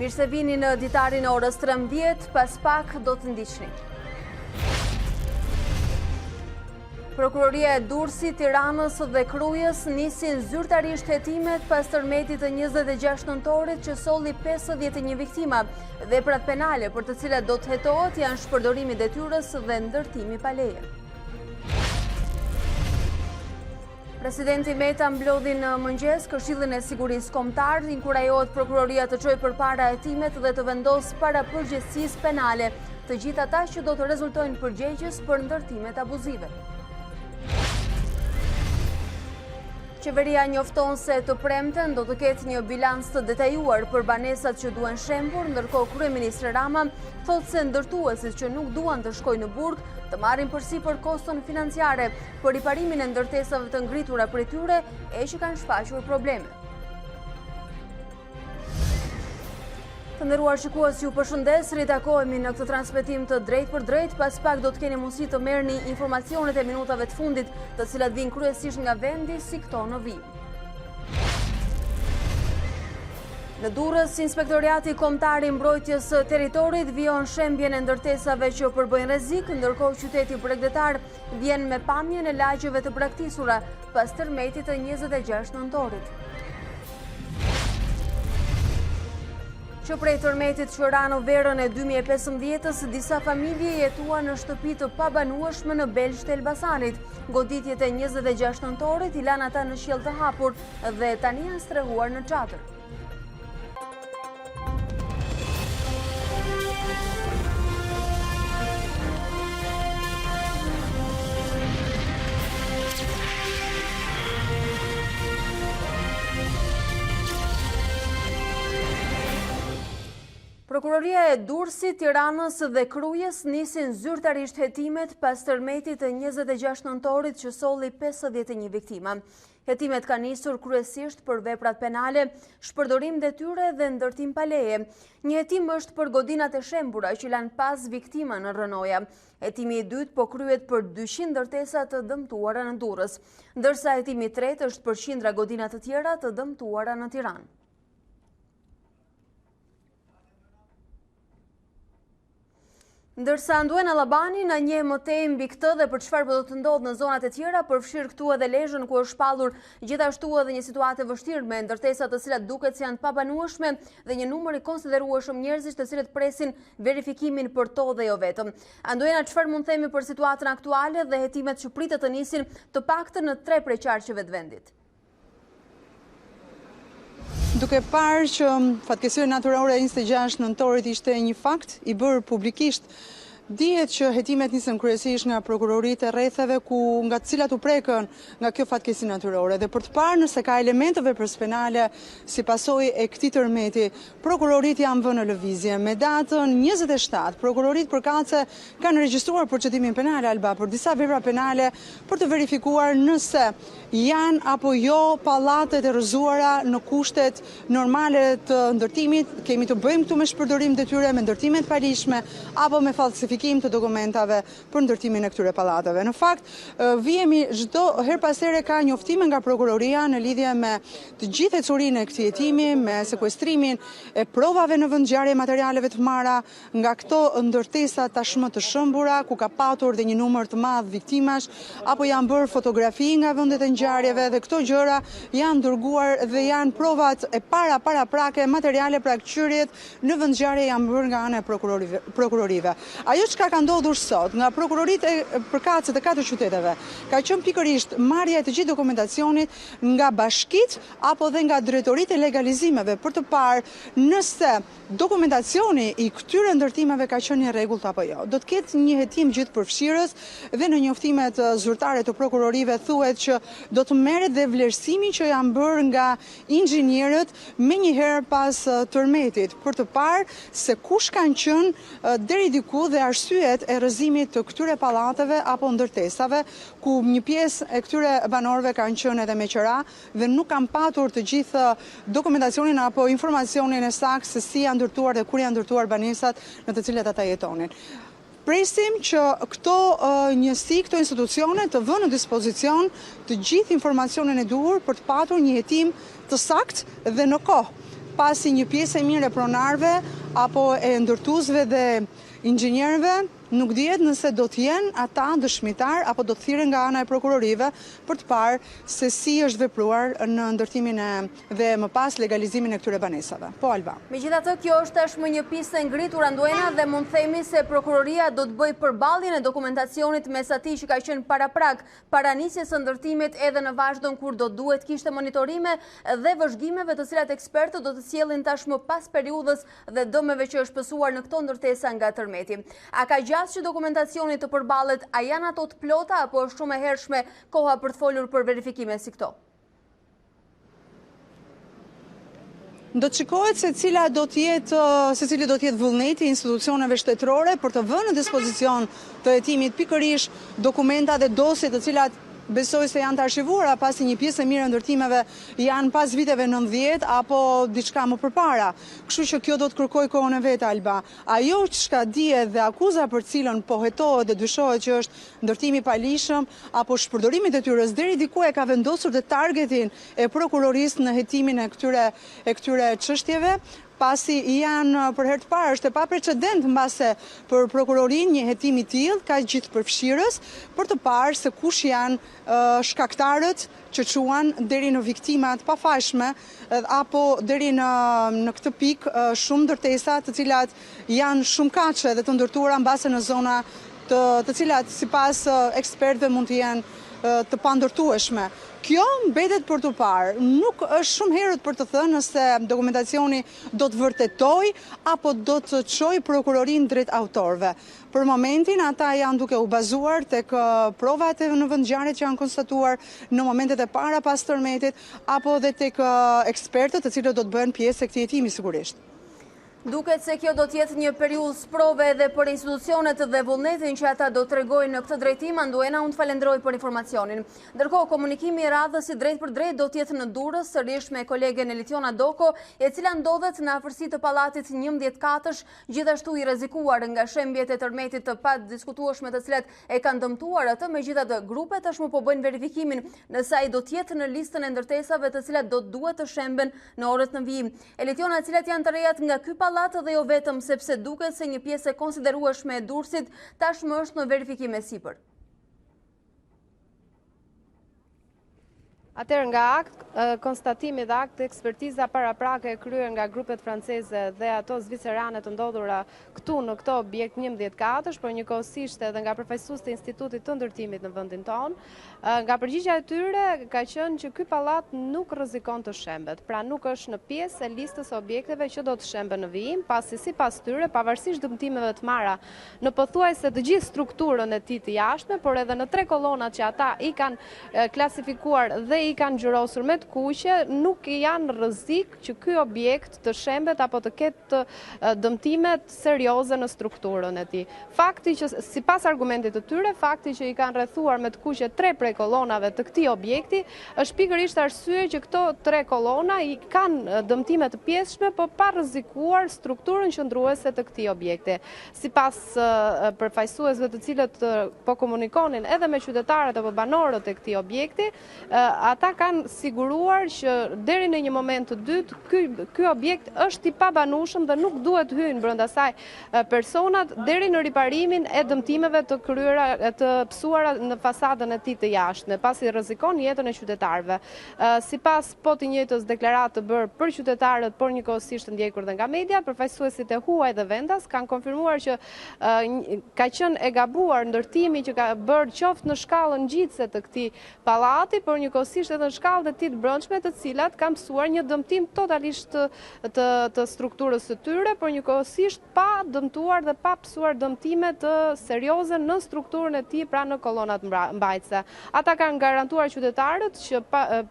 Mirë se vini në Ditarin e orës 13, pas pak do të ndiqni. Prokuroria e Durrësit, Tiranës dhe Krujës nisin zyrtarisht hetimet pas tërmetit të 26 nëntorit që solli 51 viktima. Veprat penale për të cilat do të hetohet janë shpërdorimi detyrës dhe ndërtimi pa leje. Presidenti Meta mblodhi në mëngjes Këshillin e Sigurisë Kombëtare, inkurajohet prokuroria të çojë përpara hetimet dhe të vendosë para përgjegjësisë penale të gjithë ata që do të rezultojnë përgjegjës për ndërtimet abuzive. Qeveria njofton se të premten do të ketë një bilans të detajuar për banesat që duhen shembur, ndërkohë kryeministri Rama thotë se ndërtuesit që nuk duan të shkojnë në burg të marrin përsipër koston financiare për riparimin e ndërtesave të ngritura prej tyre e që kanë shfaqur probleme. Të nderuar shikues, ju përshëndes, ritakohemi në këtë transmetim të drejt për drejt, pas pak do të keni mundësi të merrni informacionet e minutave të fundit, të cilat vijnë kryesisht nga vendi si këto në vijim. Në Durrës, Inspektoriati Kombëtar i Mbrojtjes së Territorit vijon shembjen e ndërtesave që përbëjnë rrezik, ndërkohë qyteti bregdetar vjen me pamjen e lagjeve të braktisura pas tërmetit të 26 nëntorit. Që prej tërmetit që ra në verën e 2015-ës, disa familje jetuan në shtëpi të pabanueshme në Belsht e Elbasanit. Goditjet e 26 nëntorit i lanë ata në qiell të hapur dhe tani janë strehuar në çadër. Prokuroria e Durrësit, Tiranës dhe Krujës nisin zyrtarisht hetimet pas tërmetit të 26 nëntorit që solli 51 viktima. Hetimet kanë nisur kryesisht për veprat penale, shpërdorim detyre dhe ndërtim pa leje. Një hetim është për godinat e shembura që lanë pas viktima në rënoja. Hetimi i dytë po kryhet për 200 ndërtesa të dëmtuara në Durrës, ndërsa hetimi i tretë është për qindra godina të tjera të dëmtuara në Tiranë. Ndërsa Nduen Allabani na njeh më tej mbi këtë dhe për çfarë do të ndodhë në zonat e tjera, përfshirë këtu edhe Lezhën ku është shpallur gjithashtu edhe një situatë e vështirë me ndërtesa të cilat duket se janë pabanueshme dhe një numër i konsiderueshëm njerëzish të cilët presin verifikimin për to dhe jo vetëm. Anduena, çfarë mund të themi për situatën aktuale dhe hetimet që pritet të nisin të paktën në 3 prej qarqeve të vendit? Duke parë që fatkeqësia natyrore e 26 nëntorit ishte një fakt i bërë publikisht, dihet që hetimet nisën kryesisht nga prokuroritë e rrethave nga të cilat u prekën nga kjo fatkeqësi natyrore dhe për të parë nëse ka elemente veprës penale si pasojë e këtij tërmeti, prokuroritë janë vënë në lëvizje. Me datën 27, prokuroritë përkatëse kanë regjistruar procedimin penal alba për disa vepra penale për të verifikuar nëse janë apo jo pallatet e rrëzuara në kushtet normale të ndërtimit. Kemi të bëjmë këtu me shpërdorim detyre, me ndërtimet palishme apo me falsifikim të dokumentave për ndërtimin e këtyre pallateve. Në fakt, vihemi çdo her pas here ka njoftime nga prokuroria në lidhje me të gjithë ecurinë e këtij hetimi, me sekuestrimin e provave në vend ngjarje materialeve të marra nga këto ndërtesa tashmë të shëmbura, ku ka patur dhe një numër të madh viktimash, apo janë bërë fotografi nga vendet e ngjarjeve dhe këto gjëra janë dërguar dhe janë provat e paraprake, materiale prakqyrjet në vend ngjarje janë bërë nga ana e prokurorive. Ajo çka ka ndodhur sot nga prokuroritë e përkatëse të 4 qyteteve ka qenë pikërisht marrja e të gjithë dokumentacionit nga bashkitë apo dhe nga drejtoritë e legalizimeve për të parë nëse dokumentacioni i këtyre ndërtimeve ka qenë në rregull apo jo. Do të ketë një hetim gjithëpërfshirës dhe në njoftimet zyrtare të prokurorive thuhet që do të merret dhe vlerësimi që janë bërë nga inxhinierët menjëherë pas tërmetit për të parë se kush kanë qenë deri diku dhe arsyet e rrëzimit të këtyre pallateve apo ndërtesave, ku një pjesë e këtyre banorëve kanë qenë edhe me qira dhe nuk kanë patur të gjithë dokumentacionin apo informacionin e saktë se si janë ndërtuar dhe kur janë ndërtuar banesat në të cilat ata jetonin. Presim që këto njësi, këto institucione të vënë në dispozicion të gjithë informacionin e duhur për të patur një hetim të saktë dhe në kohë. pasi një pjesë e mirë e pronarve apo e ndërtuesve dhe inxhinierëve nuk dihet nëse do të jenë ata dëshmitar apo do të thirren nga ana e prokurorive për të parë se si është vepruar në ndërtimin dhe më pas legalizimin e këtyre banesave. Po Alba. Megjithatë, kjo është tashmë një pistë e ngritur Anduena dhe mund të themi se prokuroria do të bëjë përballjen e dokumentacionit mes atij që ka qenë paraprak para nisjes së ndërtimit edhe në vazhdon kur do duhet kishte monitorime dhe vëzhgimeve të cilat ekspertët do të sjellin tashmë pas periudhës dhe dëmeve që është pësuar në këto ndërtesa nga tërmeti. A ka që dokumentacionit të përballet, a janë ato të plota apo është shumë e hershme koha për të folur për verifikime si këto? Do të shikohet se cili do të jetë vullneti i institucioneve shtetërore për të vënë në dispozicion të hetimit pikërisht dokumenta dhe dosje të cilat besoj se janë të archivuara pasi një pjesë e mirë e ndërtimeve janë pas viteve 90 apo diçka më përpara. Kështu që kjo do të kërkoj kohën e vet, Alba. Ajo çka dihet dhe akuza për cilën po hetohet dhe dyshohet që është ndërtimi pa lishëm apo shpërdorimi i detyrës deri diku e ka vendosur dhe targetin e prokurorisë në hetimin e këtyre çështjeve. Pasi janë për herë të parë është e paprecedent mbase për prokurorin një hetim i tillë kaq gjithëpërfshirës për të parë se kush janë shkaktarët që quan deri në viktimat pafajshme apo deri në këtë pikë shumë ndërtesa të cilat janë shumë kaqe dhe të ndërtuara mbase në zona të cilat sipas ekspertëve mund të jenë të pandërtueshme. Kjo mbetet për të parë. Nuk është shumë herët për të thënë nëse dokumentacioni do të vërtetoj apo do të çojë prokurorin drejt autorëve. Për momentin ata janë duke u bazuar tek provat në vendngjarje që janë konstatuar në momentet e para pas tërmetit apo dhe tek ekspertët të cilët do të bëhen pjesë e këtij hetimi sigurisht. Duket se kjo do të jetë një periudhë sprove edhe për institucionet dhe vullnetin që ata do tregojnë në këtë drejtim. Anduena, unë të falenderoj për informacionin. Ndërkohë, komunikimi i radhës i drejt për drejt do të jetë në Durrës, sërish me kolegen Elitiona Doko, e cila ndodhet në afërsi të pallatit 11 katësh, gjithashtu i rrezikuar nga shembjet e tërmetit të padiskutueshme të cilat e kanë dëmtuar atë. Megjithatë, grupet tashmë po bëjnë verifikimin nëse ai do të jetë në listën e ndërtesave të cilat do duhet të shemben në orët në vijim. Elitiona, cilat janë të rejat nga ky dhe jo vetëm sepse duket se një pjesë e konsiderueshme e Durrësit tashmë është në verifikime sipër. Atëherë nga konstatimi dhe akt ekspertiza paraprake e kryer nga grupet franceze dhe ato zvicerane të ndodhura këtu në këtë objekt 11 katësh, por njëkohësisht edhe nga përfaqësues të Institutit të Ndërtimit në vendin tonë, nga përgjigjja e tyre ka qenë që ky pallat nuk rrezikon të shembet, pra nuk është në pjesë e listës së objekteve që do të shemben në vijim, pasi sipas tyre, pavarësisht dëmtimeve të marra në pothuajse të gjithë strukturën e tij të jashtme, por edhe në 3 kolonat që ata i kanë klasifikuar dhe i kanë gjyrosur me të kuqe, nuk janë rrezik që ky objekt të shembet apo të ketë dëmtime serioze në strukturën e tij. Fakti që sipas argumentit të tyre, fakti që i kanë rrethuar me të kuqe 3 prej kolonave të këtij objekti është pikërisht arsye që këto 3 kolona i kanë dëmtime të pjesshme, por pa rrezikuar strukturën qëndruese të këtij objekti. Sipas përfaqësuesve të cilët po komunikonin edhe me qytetarët apo banorët e këtij objekti, ata kanë siguruar që deri në një moment të dytë ky objekt është i pabanueshëm dhe nuk duhet hyjnë brenda saj personat deri në riparimin e dëmtimeve të kryera të psuara në fasadën e tij të jashtme, pasi rrezikon jetën e qytetarëve. Sipas po të njëjtës deklaratë të bërë për qytetarët, por njëkohësisht të ndjekur dhe nga media, përfaqësuesit e huaj dhe vendas kanë konfirmuar që ka qenë e gabuar ndërtimi që ka bërë qoftë në shkallën ngjitse të këtij pallati, por njëkohësisht edhe në shkallë të tij të brendshme, të cilat kanë mësuar një dëmtim totalisht të strukturës së tyre, por njëkohësisht pa dëmtuar dhe pa psuar dëmtime të serioze në strukturën e tij, pra në kolonat mbajtëse. Ata kanë garantuar qytetarët që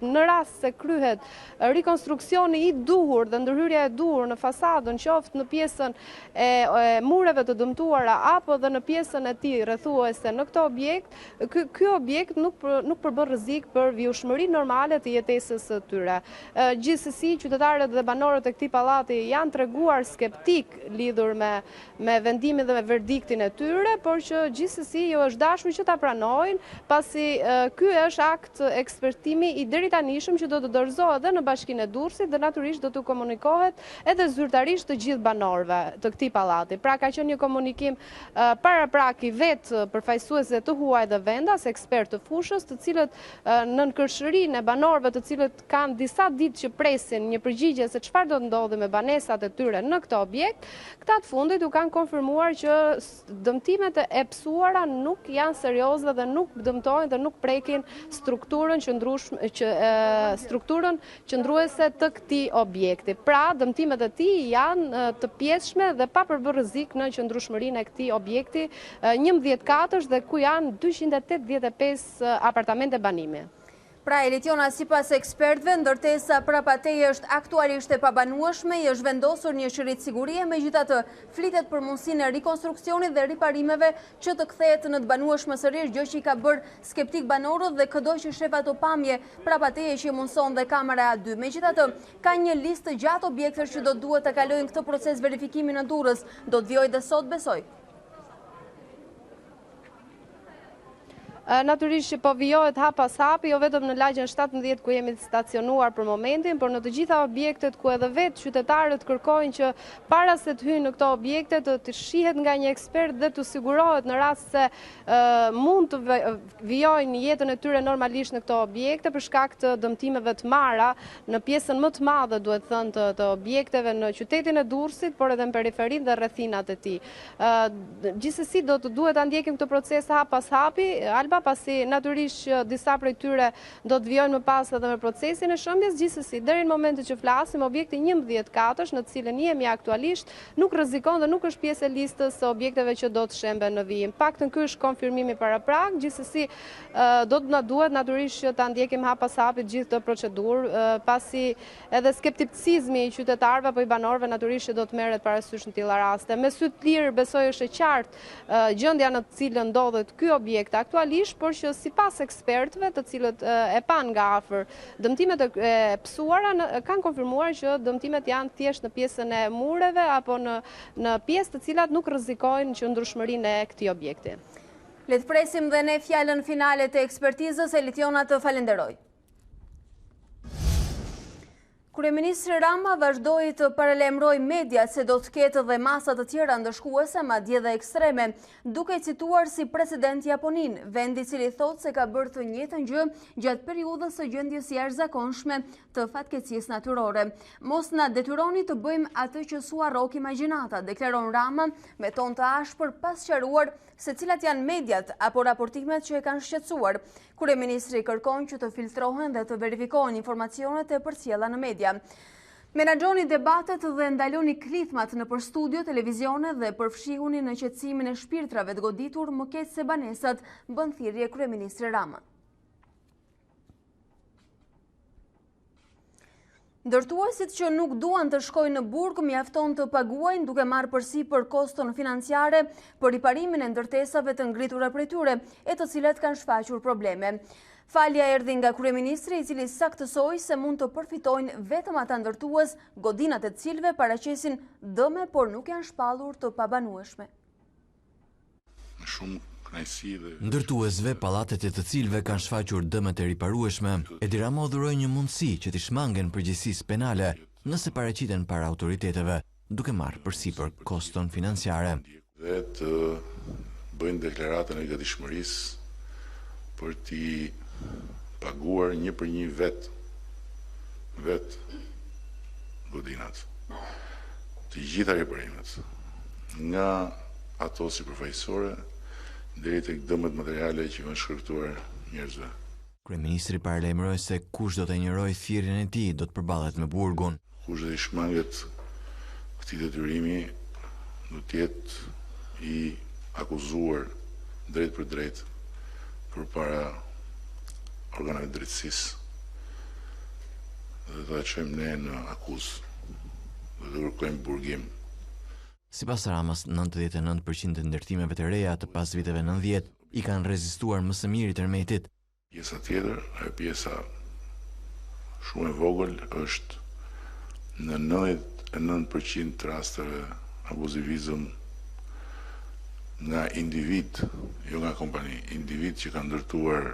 në rast se kryhet rikonstruksioni i duhur dhe ndërhyrja e duhur në fasadën, qoftë në pjesën e mureve të dëmtuara apo dhe në pjesën e tij rrethuese në këtë objekt, ky objekt nuk përbën rrezik për vijshmërinë ndryshmërinë normale të jetesës së tyre. Gjithsesi, qytetarët dhe banorët e këtij pallati janë treguar skeptik lidhur me vendimin dhe me verdiktin e tyre, por që gjithsesi jo është dashur që ta pranojnë, pasi ky është akt ekspertimi i deritanishëm që do të dorëzohet edhe në Bashkinë e Durrësit dhe natyrisht do të komunikohet edhe zyrtarisht të gjithë banorëve të këtij pallati. Pra ka qenë një komunikim paraprak i vetë përfaqësuesve të huaj dhe vendas, ekspertë të fushës, të cilët në nënkërshërinë e banorëve të cilët kanë disa ditë që presin një përgjigje se çfarë do të ndodhi me banesat e tyre në këtë objekt, këta të fundit u kanë konfirmuar që dëmtimet e psuara nuk janë serioze dhe nuk dëmtojnë dhe nuk prekin strukturën qëndruese të këtij objekti. Pra, dëmtimet e tij janë të pjesshme dhe pa përbërë rrezik në qëndrueshmërinë e këtij objekti 11 katësh dhe ku janë 285 apartamente banimi. Pra, Elitiona, sipas ekspertëve, ndërtesa prapa teje është aktualisht e pabanueshme, i është vendosur një shërit sigurie, megjithatë flitet për mundësinë e rikonstruksionit dhe riparimeve që të kthehet në të banueshme sërish, gjë që i ka bërë skeptik banorët dhe këdo që shef ato pamje prapa teje që mundson dhe kamera A2. Megjithatë, ka një listë gjatë objektesh që do duhet të kalojnë këtë proces verifikimi në Durrës, do të vijojë dhe sot, besoj. Natyrisht që po vijohet hap pas hapi, jo vetëm në lagjen 17 ku jemi stacionuar për momentin, por në të gjitha objektet ku edhe vetë qytetarët kërkojnë që para se të hyjnë në këto objekte të shihet nga një ekspert dhe të sigurohet në rast se mund të vijojnë jetën e tyre normalisht në këto objekte për shkak të dëmtimeve të marra në pjesën më të madhe, duhet thënë, të objekteve në qytetin e Durrësit, por edhe në periferinë dhe rrethinat e tij. Gjithsesi do të duhet ta ndjekim këtë proces hap pas hapi, Alba, pasi natyrisht që disa prej tyre do të vijojnë më pas edhe me procesin e shëmbjes. Gjithsesi, deri në momentin që flasim, objekti 11 katësh në të cilën jemi aktualisht nuk rrezikon dhe nuk është pjesë e listës së objekteve që do të shemben në vijim. Paktën ky është konfirmimi paraprak, gjithsesi do të na duhet natyrisht që ta ndjekim hap pas hapi gjithë këtë procedurë, pasi edhe skepticizmi i qytetarëve apo i banorëve natyrisht që do të merret parasysh në tilla raste. Me sy të lirë besoj është e qartë gjendja në të cilën ndodhet ky objekt aktualisht, por që sipas ekspertëve të cilët e pan nga afër dëmtimet e psuara kanë konfirmuar që dëmtimet janë thjesht në pjesën e mureve apo në pjesë të cilat nuk rrezikojnë qëndrueshmërinë e këtij objekti. Le të presim dhe ne fjalën finale të ekspertizës. Elitiona, të falenderoj. Kryeministri Rama vazhdoi të paralajmëroj mediat se do të ketë dhe masa të tjera ndëshkuese, madje dhe ekstreme, duke cituar si president Japonin, vendi i cili thotë se ka bërë të njëjtën gjë gjatë periudhës së gjendjes jashtëzakonshme të fatkeqësisë natyrore. Mos na detyroni të bëjmë atë që suarrok imagjinata, deklaron Rama me ton të ashpër pas sqaruar se cilat janë mediat apo raportimet që e kanë shqetësuar. Kryeministri kërkon që të filtrohen dhe të verifikohen informacionet e përcjella në media. Menaxhoni debatet dhe ndaloni klithmat nëpër studio, televizione dhe përfshihuni në qetësimin e shpirtrave të goditur më keq se banesat, bën thirrje kryeministri Rama. Ndërtuesit që nuk duan të shkojnë në burg mjafton të paguajnë duke marrë përsipër koston financiare për riparimin e ndërtesave të ngritura prej tyre, e të cilat kanë shfaqur probleme. Falja erdhi nga kryeministri, i cili saktësoi se mund të përfitojnë vetëm ata ndërtues, godinat e cilëve paraqesin dëme, por nuk janë shpallur të pabanueshme. Ndërtuesve pallatet e të cilëve kanë shfaqur dëmet e riparueshme, Edi Rama dhuroi një mundësi që t'i shmangen përgjegjësisë penale nëse paraqiten para autoriteteve, duke marrë përsipër koston financiare. Dhe të bëjnë deklaratën e gatishmërisë për t'i paguar 1 për 1 vet godinat, të gjitha riparimet, nga ato si përfaqësore deri tek dëmet materiale që kanë shkaktuar njerëzve. Kryeministri paralajmëroi se kush do të injorojë thirrjen e tij do të përballet me burgun. Kush do të shmanget këtij detyrimi do të jetë i akuzuar drejt për drejt përpara organeve të drejtësisë. Dhe do ta çojmë ne në akuzë. Do të kërkojmë burgim. Sipas Ramës, 99% të ndërtimeve të reja të pas viteve 90 i kanë rezistuar më së miri tërmetit. Pjesa tjetër, ajo pjesa shumë e vogël, është në 99% të rasteve abuzivizëm nga individ, jo nga kompani, individ që kanë ndërtuar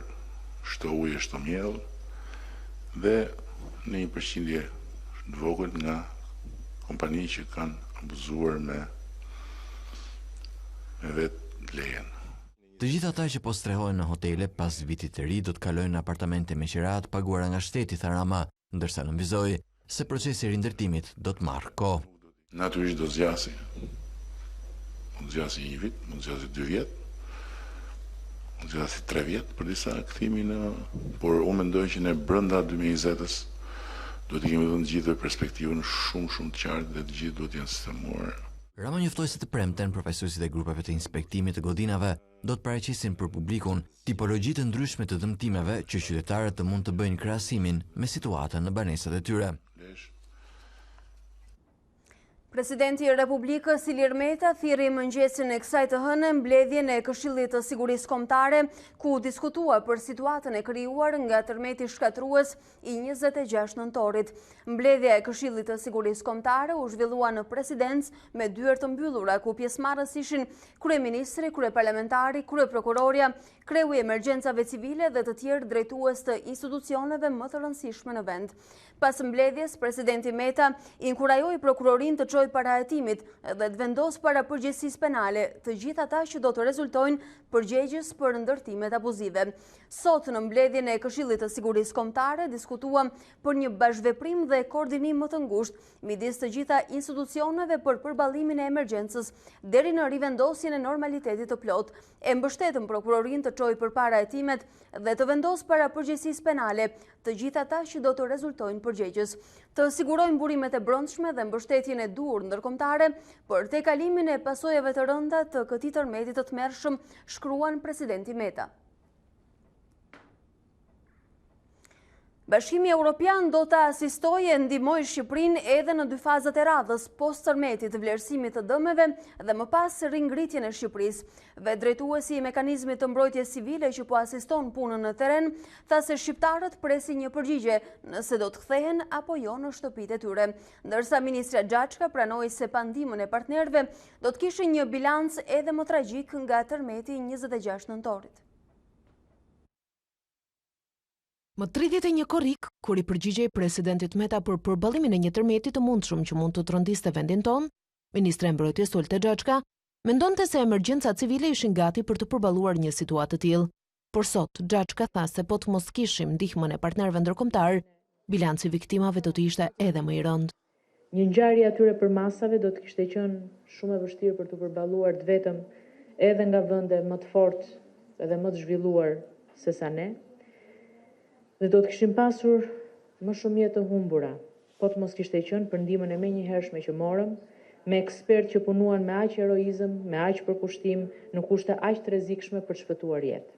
shto ujë, shto mjell, dhe në 1% të vogël nga kompani që kanë abuzuar me vetë lejen. Të gjithë ata që po strehojnë në hotele pas vitit të ri do të kalojnë në apartamente me qerat paguara nga shteti, tha Rama, ndërsa nënvizoi se procesi i rindërtimit do të marrë kohë. Natyrisht do zgjasi. Mund zgjasi 1 vit, mund zgjasi 2 vjet, mund zgjasi 3 vjet për disa kthimi por unë mendoj që ne brenda 2020-s do të kemi dhënë gjithë perspektivën shumë të qartë dhe të gjithë do të jenë sistemuar. Rama njoftoi se të premten profesorësit e grupeve të inspektimit të godinave do të paraqisin për publikun tipologji të ndryshme të dëmtimeve që qytetarët të mund të bëjnë krahasimin me situatën në banesat e tyre. Presidenti i Republikës Ilir Meta thirrri mëngjesin e kësaj të hënë mbledhjen e Këshillit të Sigurisë Kombëtare, ku diskutua për situatën e krijuar nga tërmeti shkatrues i 26 nëntorit. Mbledhja e Këshillit të Sigurisë Kombëtare u zhvillua në presidencë me dyert të mbyllura, ku pjesëmarrës ishin kryeministri, kryeparlamentari, kryeprokuroria, kreu i emergjencave civile dhe të tjerë drejtues të institucioneve më të rëndësishme në vend. Pas mbledhjes, presidenti Meta inkurajoi prokurorinë të çojë para hetimit dhe të vendosë para përgjegjësisë penale të gjithë ata që do të rezultojnë përgjegjës për ndërtimet abuzive. Sot në mbledhjen e Këshillit të Sigurisë Kombëtare diskutuam për një bashkëveprim dhe koordinim më të ngushtë midis të gjitha institucioneve për përballimin e emergjencës deri në rivendosjen e normalitetit të plot. E mbështetën prokurorinë të çojë përpara hetimet dhe të vendosë para përgjegjësisë penale të gjithë ata që do të rezultojnë përgjegjës, të sigurojnë burimet e brendshme dhe mbështetjen e dur ndërkombëtare për tejkalimin e pasojave të rënda të këtij tërmeti të tmerrshëm, shkruan presidenti Meta. Bashkimi Evropian do të asistojë e ndihmojë Shqipërinë edhe në 2 fazat e radhës post tërmetit, vlerësimit të dëmeve dhe më pas ringritjen e Shqipërisë. Drejtuesi i mekanizmit të mbrojtjes civile që po asiston punën në terren, tha se shqiptarët presin një përgjigje nëse do të kthehen apo jo në shtëpitë e tyre. Ndërsa ministra Xhaçka pranoi se pa ndihmën e partnerëve do të kishte një bilanc edhe më tragjik nga tërmeti i 26 nëntorit. Më 31 korrik, kur i përgjigjej presidentit Meta për përballimin e një tërmeti të mundshëm që mund të trondiste vendin ton, ministra e mbrojtjes Olta Xhaçka mendonte se emergjencat civile ishin gati për të përballuar një situatë të tillë. Por sot Xhaçka tha se po të mos kishim ndihmën e partnerëve ndërkombëtar, bilanci viktimave do të ishte edhe më i rëndë. Një ngjarje atyre për masave do të kishte qenë shumë e vështirë për të përballuar vetëm edhe nga vende më të fortë edhe më të zhvilluar se sa ne. Dhe do të kishim pasur më shumë jetë të humbura, po të mos kishte qenë për ndihmën e menjëhershme që morëm, me ekspertë që punuan me aq heroizëm, me aq përkushtim, në kushte aq të rrezikshme për të shpëtuar jetë.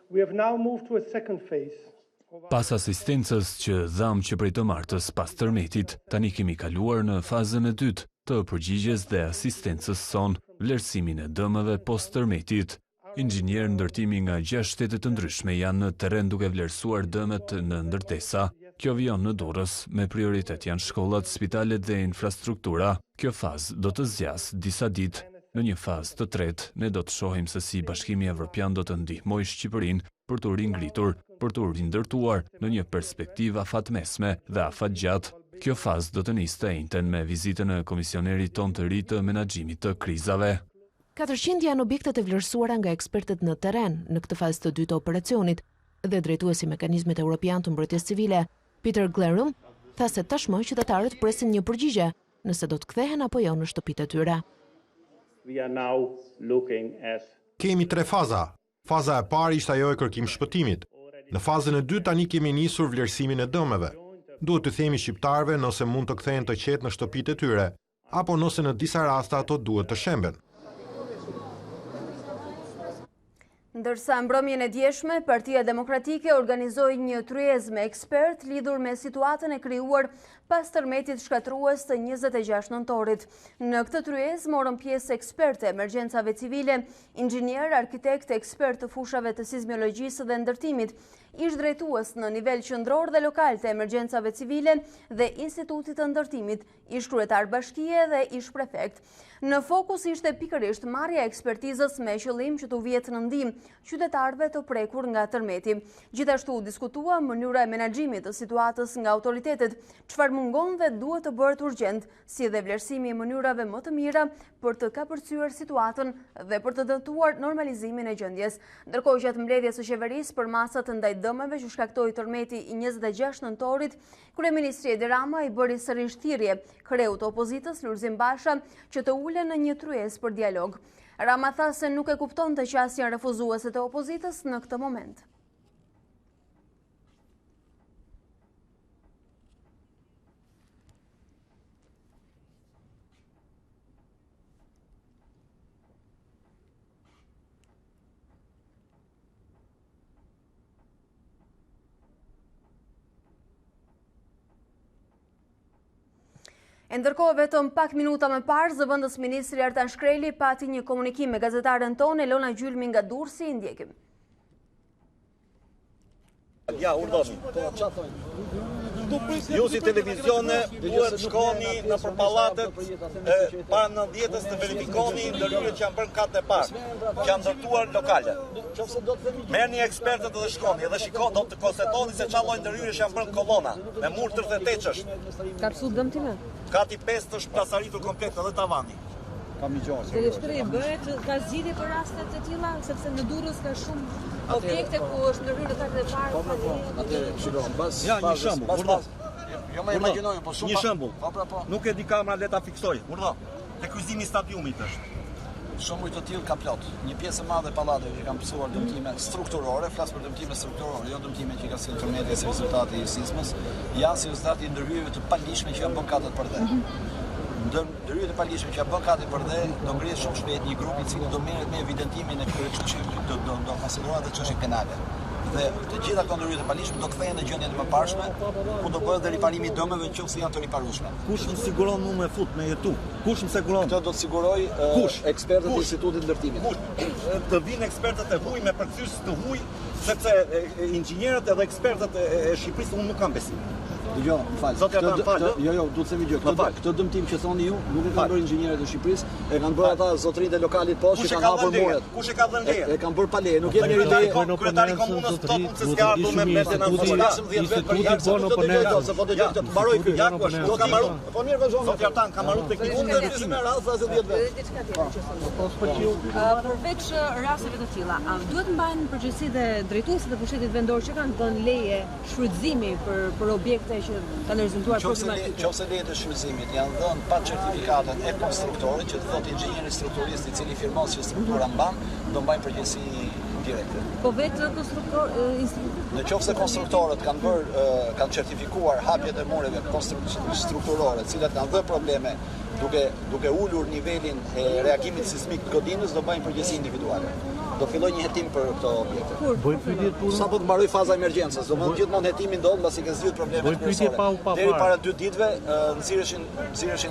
We have now moved to a second phase. Pas asistencës që dham që prej të martës pas tërmetit, tani kemi kaluar në fazën e dytë të përgjigjes dhe asistencës son, vlerësimin e dëmeve post tërmetit. Inxhinier ndërtimi nga 6 shtete të ndryshme janë në terren duke vlerësuar dëmet në ndërtesa. Kjo vijon në Durrës, me prioritet janë shkollat, spitalet dhe infrastruktura. Kjo fazë do të zgjas disa ditë. Në një fazë të tretë, ne do të shohim se si Bashkimi Evropian do të ndihmojë Shqipërinë për të ringritur, për të rindërtuar në një perspektivë afatmesme dhe afatgjatë. Kjo fazë do të nisë të njëjtën me vizitën e komisionerit ton të ri të menaxhimit të krizave. 400 janë objektet e vlerësuara nga ekspertët në terren në këtë fazë të dytë të operacionit dhe drejtuesi i mekanizmit evropian të mbrojtjes civile, Peter Glerum, tha se tashmë qytetarët presin një përgjigje nëse do të kthehen apo jo në shtëpitë e tyre. Kemi 3 faza. Faza e parë ishte ajo e kërkim shpëtimit. Në fazën e dytë tani kemi nisur vlerësimin e dëmeve. Duhet të themi shqiptarëve nëse mund të kthehen të qetë në shtëpitë e tyre, apo nëse në disa raste ato duhet të shemben. Ndërsa mbrëmjen e djeshme, Partia Demokratike organizoi një tryezë me ekspert lidhur me situatën e krijuar pas tërmetit shkatrues të 26 nëntorit. Në këtë tryezë morën pjesë ekspertë e emergjencave civile, inxhinier, arkitekt, ekspert të fushave të sismologjisë dhe ndërtimit, ish drejtues në nivel qendror dhe lokal të emergjencave civile dhe Institutit të Ndërtimit, ish kryetar bashkie dhe ish prefekt. Në fokus ishte pikërisht marrja e ekspertizës me qëllim që t'u vihet në ndihmë qytetarëve të prekur nga tërmeti. Gjithashtu diskutua mënyra e menaxhimit të situatës nga autoritetet, çfarë mungon dhe duhet të bëhet urgjent, si dhe vlerësimi i mënyrave më të mira për të kapërcyer situatën dhe për të dëmtuar normalizimin e gjendjes. Ndërkohë, gjatë mbledhjes së qeverisë për masat ndaj dëmeve që shkaktoi tërmeti i 26 nëntorit, kryeministri Edi Rama i bëri sërish thirrje kreut të opozitës Lulzim Basha që të ulen në një tryezë për dialog. Rama tha se nuk e kuptonte që as janë refuzueset e opozitës në këtë moment. Ndërkohë, vetëm pak minuta më parë, zëvendës ministri Artan Shkreli pati një komunikim me gazetaren tonë Elona Gjylmi nga Durrësi, i ndjekim. Ja, urdhoni. Ju si televizione duhet shkoni në përpallatet para 90-s të verifikoni ndërhyrjet që janë bërë katë e parë, që janë ndërtuar lokale. Merrni ekspertët dhe shkoni dhe shikoni, do të konstatoni se çfarë lloj ndërhyrjesh janë bërë kolona me mur 38-sh. Ka psu dëmtime? Kati 5 është plasaritur komplet edhe tavani. Shkreli bëhet ka zgjidhje për raste të tilla, sepse në Durrës ka shumë objekte ku është ndërhyrë katë e parë. Ja, një shembull. Jo më imagjinoj, po shumë. Një shembull. Nuk e di kamera le ta fiksoj. Urdhë. Te kryqëzimi i stadiumit është. Shumë të tillë ka plot. Një pjesë e madhe e pallateve që kanë pësuar dëmtime strukturore, flas për dëmtime strukturore, jo dëmtime që ka si intermedie si rezultati i sismës, janë si rezultati i ndërhyrjeve të palishme që janë bën katët për dhe. Ndërhyrjet e palishme që janë bën katët për dhe do ngrihet shumë shpejt një grup i cili do merret me evidentimin e këtyre çështjeve, do konsiderohet edhe çështje penale. Dhe të gjitha këto ndërhyrje të palishme do kthehen në gjendjen e mëparshme, ku do bëhet dhe riparimi i dëmeve nëse janë të riparueshme. Kush më siguron mua me fut me jetu? Kush më siguron? Këtë do të siguroj ekspertët e Institutit të Ndërtimit. Të vinë ekspertët e huaj me përkthyes të huaj, sepse inxhinierët edhe ekspertët e Shqipërisë unë nuk kam besim. Jo, më fal. Jo, duhet të themi gjë. Këtë dëmtim që thoni ju, nuk e kanë bërë inxhinierët e Shqipërisë, e kanë bërë ata zotërinë e lokalit poshtë që kanë hapur muret. Kush e ka dhënë leje? E kanë bërë pa leje, nuk jemi ide. Kryetari i komunës thotë se s'ka ardhur me mbetjen e Institutit bon oponent. Se po do të mbaroj ky jak, do ta mbaroj. Po mirë vazhdon. Sot Artan ka marrë teknikun e disë me radhë fazë 10 vet. Përveç rasteve të tilla, duhet mbajnë përgjegjësi dhe drejtuesit e pushtetit vendor që kanë dhënë leje shfrytëzimi për objekte që kanë rezultuar problematik. Nëse lejet e shfrytëzimit janë dhënë pa certifikatën e konstruktorit, që të thotë inxhinieri strukturist i cili firmon se struktura mban, do mbajnë përgjegjësi direkte. Po vetë konstruktor Në qoftë se konstruktorët kanë certifikuar hapjet e mureve strukturore, të cilat kanë dhënë probleme duke ulur nivelin e reagimit sismik të godinës, do bëjnë përgjegjësi individuale. Do filloj një hetim për këto objekte. Sa po të mbaroj faza emergjencës, do mund gjithmonë hetimi ndodh mbasi ke zgjidhur problemet kryesore. Deri para 2 ditëve nxirreshin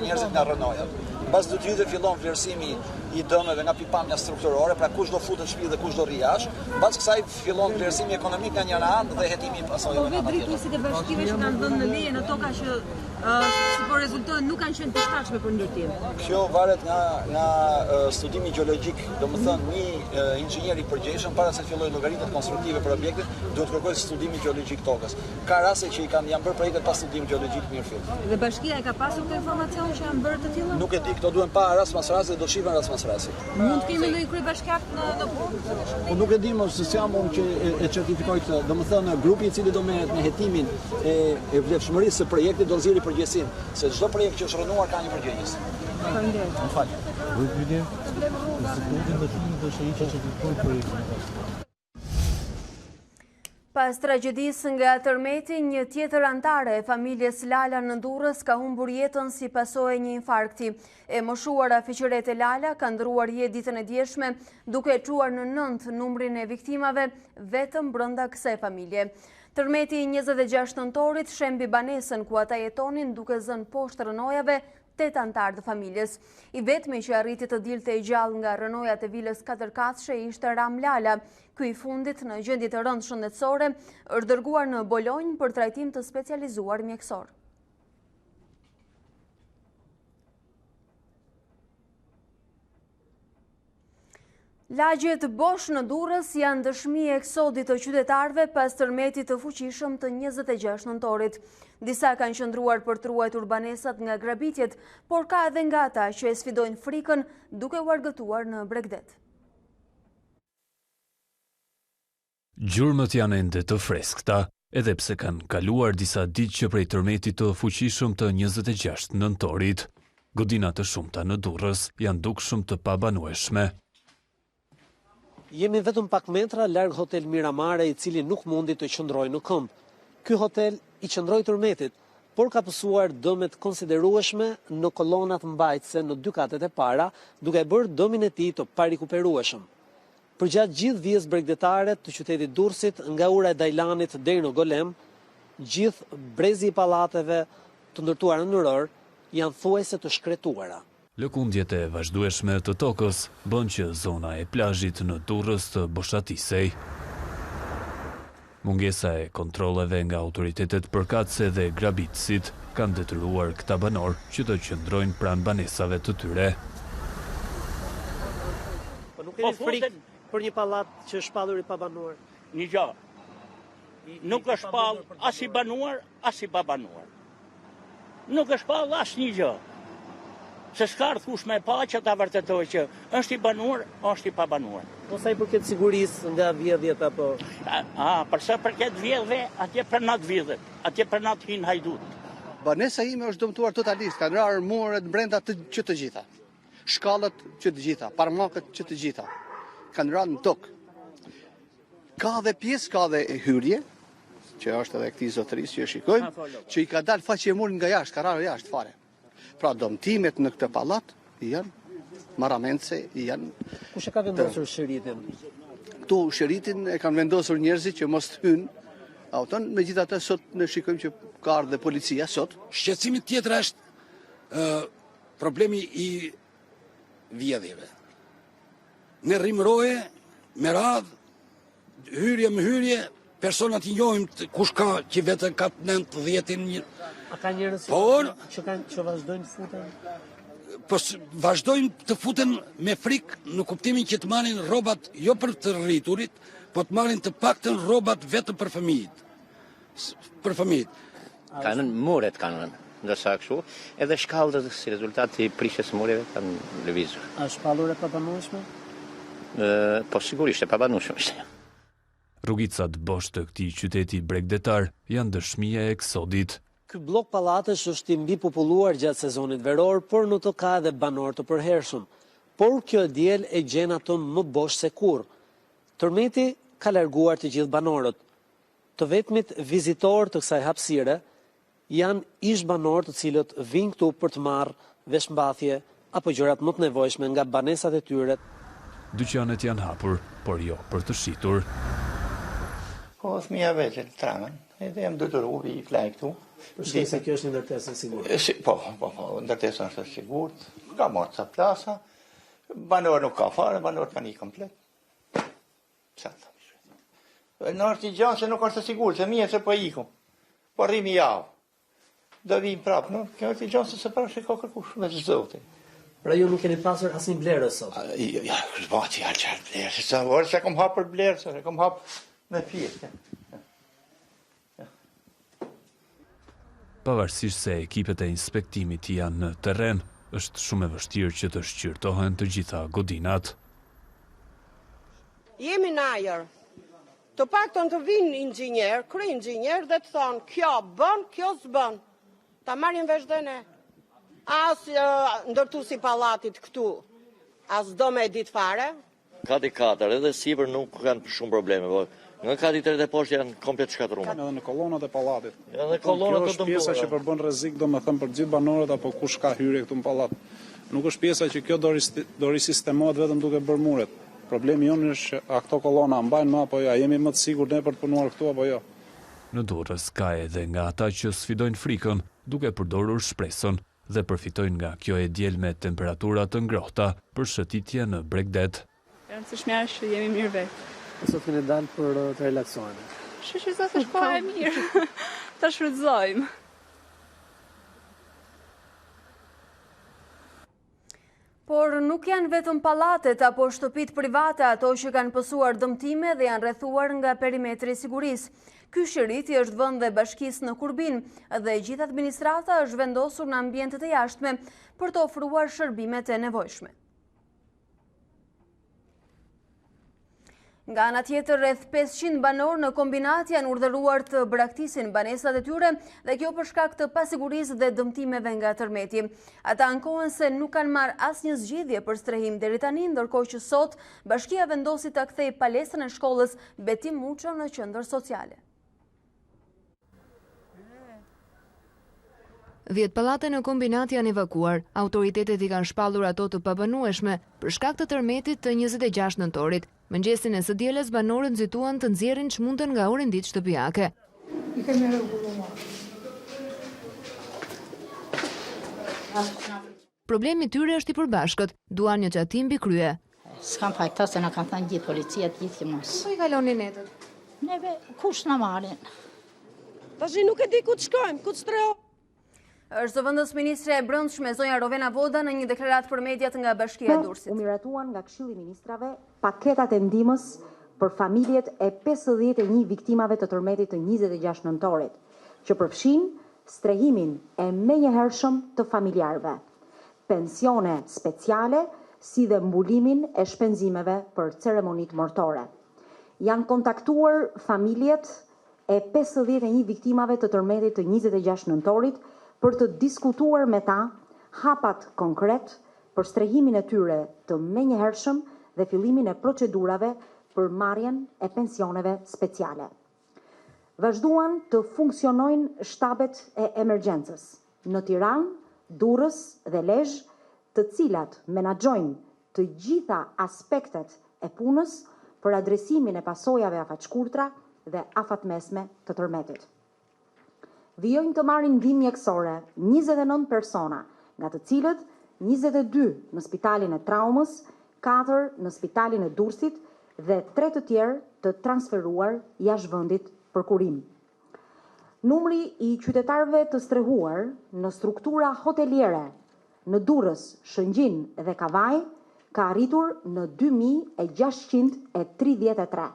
njerëzit nga rënojat. Mbas 2 ditëve fillon vlerësimi i dëmeve nga pikpamja strukturore, pra kush do futet në shtëpi dhe kush do rri jashtë. Mbas kësaj fillon vlerësimi ekonomik nga njëra anë dhe hetimi pasojë nga ana tjetër. Drejtuesit e bashkive që kanë dhënë leje në toka që si po rezultojnë nuk kanë qenë të shtatshme për ndërtim. Kjo varet nga studimi gjeologjik, domethënë një inxhinier i përgjegjshëm para se të fillojë llogaritjet konstruktive për objektin, duhet kërkojë studimi gjeologjik tokës. Ka raste që janë bërë projekte pa studim gjeologjik mirëfill. Dhe bashkia e ka pasur këtë informacion që janë bërë të tilla? Nuk e di, këto duhen pa rast pas rasti dhe do shihen rast pas rasti. Mund të kemi ndonjë kryebashkiak në Po nuk e di më se jam unë që e certifikoj këtë. Domethënë grupi i cili do merret me hetimin e vlefshmërisë së projektit do nxjerrë përgjegjësinë, se çdo projekt që është rënuar ka një përgjegjës. Faleminderit. Më fal. Pas tragjedisë nga tërmeti, një tjetër antare e familjes Lala në Durrës ka humbur jetën si pasojë një infarkti. E moshuara Fiqërete Lala ka ndruar jetë ditën e djeshme, duke e çuar në 9 numrin e viktimave vetëm brenda kësaj familje. Tërmeti 26 nëntorit shembi banesën ku ata jetonin duke zënë poshtë rënojave 8 antarë të familjes. I vetmi që arriti të dilte i gjallë nga rënojat e vilës 4 katëshe ishte Ram Lala. Ky i fundit në gjendje të rëndë shëndetësore është dërguar në Bolonjë për trajtim të specializuar mjekësor. Lagjet bosh në Durrës janë dëshmi e eksodit të qytetarëve pas tërmetit të fuqishëm të 26 nëntorit. Disa kanë qëndruar për të ruajtur banesat nga grabitjet, por ka edhe nga ata që e sfidojnë frikën duke u argëtuar në Bregdet. Gjurmët janë ende të freskëta, edhe pse kanë kaluar disa ditë që prej tërmetit të fuqishëm të 26 nëntorit. Godina të shumta në Durrës janë dukshëm të pabanueshme. Jemi vetëm pak metra larg hotel Miramare, i cili nuk mundi të qëndrojë në këmbë. Ky hotel i qëndroi tërmetit, por ka pësuar dëmet konsiderueshme në kolonat mbajtëse në 2 katet e para, duke bërë dëmin e tij të parikuperueshëm. Përgjatë gjithë vijës bregdetare të qytetit Durrësit, nga ura e Dajlanit deri në Golem, gjithë brezi i pallateve të ndërtuara në rër janë thuajse të shkretuara. Lëkundjet e vazhdueshme të tokës bën që zona e plazhit në Durrës të boshatisej. Mungesa e kontrolleve nga autoritetet përkatëse dhe grabitësit kanë detyruar këta banor që të qëndrojnë pranë banesave të tyre. Po nuk keni frikë për një pallat që është shpallur i pabanuar? Një gjë. Nuk është shpall as i banuar, as i pabanuar. Nuk është shpall as një gjë. Se s'ka rthush me pa që ta vërtetoj që është i banuar, është i pabanuar. Po sa i përket sigurisë nga vjedhjet apo? Përsa përket vjedhve, atje prenat vjedhet, atje prenat hin hajdut. Banesa ime është dëmtuar totalisht, kanë rarë muret brenda që të gjitha. Shkallët që të gjitha, parmakët që të gjitha. Kanë rarë në tokë. Ka dhe pjesë, ka dhe hyrje, që është edhe këtij zotërisë që e shikojmë, që i ka dalë faqe e murin nga jashtë, ka rarë jashtë fare. Pra dëmtimet në këtë pallat janë marramendse, janë... Kush e ka vendosur shëritin? Këtu shëritin e kanë vendosur njerëzit që mos të hynë auton, megjithatë sot ne shikojmë që ka ardhe policia sot. Shqetësimi tjetër është problemi i vjedhjeve. Ne rrimëroje me radhë, hyrje me hyrje, personat i njohim kush ka që vetëm ka 9-10. A ka njerëz që vazhdojnë të futen? Po vazhdojnë të futen me frikë në kuptimin që të marrin rrobat jo për të rriturit, po të marrin të paktën rrobat vetëm për fëmijët. Për fëmijët. Kanë muret kanë ndërsa kështu, edhe shkallët si rezultat i prishjes mureve kanë lëvizur. A shpallur e pabanueshme? Po sigurisht e pabanueshme. Rrugicat bosh të këtij qyteti bregdetar janë dëshmia e eksodit. Ky blok pallatesh është i mbi populluar gjatë sezonit veror, por në to ka edhe banor të përhershëm. Por kjo diel e gjen ato më bosh se kurrë. Tërmeti ka larguar të gjithë banorët. Të vetmit vizitor të kësaj hapësire janë ish banor të cilët vinë këtu për të marrë veshmbathje apo gjërat më të nevojshme nga banesat e tyre. Dyqanet janë hapur, por jo për të shitur. Po, fëmija veqe të tramën, edhe jam detyru vi flaj këtu. Për shkak se kjo është një ndërtesë e sigurt. Po, ndërtesa është e sigurt, ka marrë ca plasa, banor nuk ka fare, banor kanë i komplet. Sa të thëmë. Në është i gjanë se nuk është e sigurt, se mje se po ikum, po rrimi javë. Do vim prapë, no? Kjo është i gjanë se prapë që ka kërkush, me të zote. Pra ju nuk keni pasur asnjë blerë sot? Ja, zbati alçar blerë, sa orë se kom hapur blerë, se kom hap me pjesë. Pavarësisht se ekipet e inspektimit janë në terren, është shumë e vështirë që të shqyrtohen të gjitha godinat. Jemi në ajër. Të paktën të vinë inxhinier, krye-inxhinier dhe të thonë kjo bën, kjo s'bën. Ta marrin vesh dhe ne. As ndërtuesi i pallatit këtu, as do me ditë fare. Kati 4 edhe sipër nuk kanë shumë probleme, po nga kati 3 dhe poshtë janë komplet shkatëruar. Edhe në kolonat e pallatit. Edhe kolonat kjo është pjesa që përbën rrezik, domethënë për gjithë banorët apo kush ka hyrje këtu në pallat. Nuk është pjesa që kjo do risistemohet vetëm duke bërë muret. Problemi jonë është a këto kolona mbajnë më apo jo, a jemi më të sigurt ne për të punuar këtu apo jo. Në Durrës ka edhe nga ata që sfidojnë frikën duke përdorur shpresën dhe përfitojnë nga kjo e diel me temperatura të ngrohta për shëtitje në Bregdet. E rëndësishmja është që jemi mirë vetë. Sot keni dalë për të relaksoheni. Shoqërisat është koha e mirë. Ta shfrytëzojmë. Por nuk janë vetëm pallatet apo shtëpit private ato që kanë pësuar dëmtime dhe janë rrethuar nga perimetri i sigurisë. Ky shëriti është vend dhe bashkisë në Kurbin dhe gjithë administrata është vendosur në ambientet e jashtme për të ofruar shërbimet e nevojshme. Nga ana tjetër, rreth 500 banor në kombinat janë urdhëruar të braktisin banesat e tyre dhe kjo për shkak të pasigurisë dhe dëmtimeve nga tërmeti. Ata ankohen se nuk kanë marrë asnjë zgjidhje për strehim deri tani, ndërkohë që sot bashkia vendosi ta kthejë palestrën e shkollës Betim Muço në qendër sociale. 10 pallate në kombinat janë evakuar. Autoritetet i kanë shpallur ato të pabanueshme për shkak të tërmetit të 26 nëntorit. Mëngjesin e së dielës banorët nxituan të nxjerrin çmundën nga orëndit shtëpiake. I kemi rregulluar. Problemi tyre është i përbashkët, duan një xhatim mbi krye. S'kam fajta se na kanë thënë gjithë policia të gjithë mos. Po i kaloni netët? Neve kush na marrin? Tash nuk e di ku të shkojmë, ku të streho. Është zëvendës ministre e Brendshme zonja Rovena Voda në një deklaratë për mediat nga Bashkia e Durrësit. U miratuan nga Këshilli i Ministrave paketat e ndihmës për familjet e 51 viktimave të tërmetit të 26 nëntorit, që përfshin strehimin e menjëhershëm të familjarëve, pensione speciale, si dhe mbulimin e shpenzimeve për ceremonit mortore. Janë kontaktuar familjet e 51 viktimave të tërmetit të 26 nëntorit për të diskutuar me ta hapat konkret për strehimin e tyre të menjëhershëm dhe fillimin e procedurave për marrjen e pensioneve speciale. Vazhduan të funksionojnë shtabet e emergjencës në Tiranë, Durrës dhe Lezhë, të cilat menaxhojnë të gjitha aspektet e punës për adresimin e pasojave afatshkurtra dhe afatmesme të tërmetit. Vijojnë të marrin ndihmë mjekësore 29 persona, nga të cilët 22 në spitalin e traumës, 4 në spitalin e Durrësit dhe 3 të tjerë të transferuar jashtë vendit për kurim. Numri i qytetarëve të strehuar në struktura hoteliere në Durrës, Shëngjin dhe Kavaj ka arritur në 2633.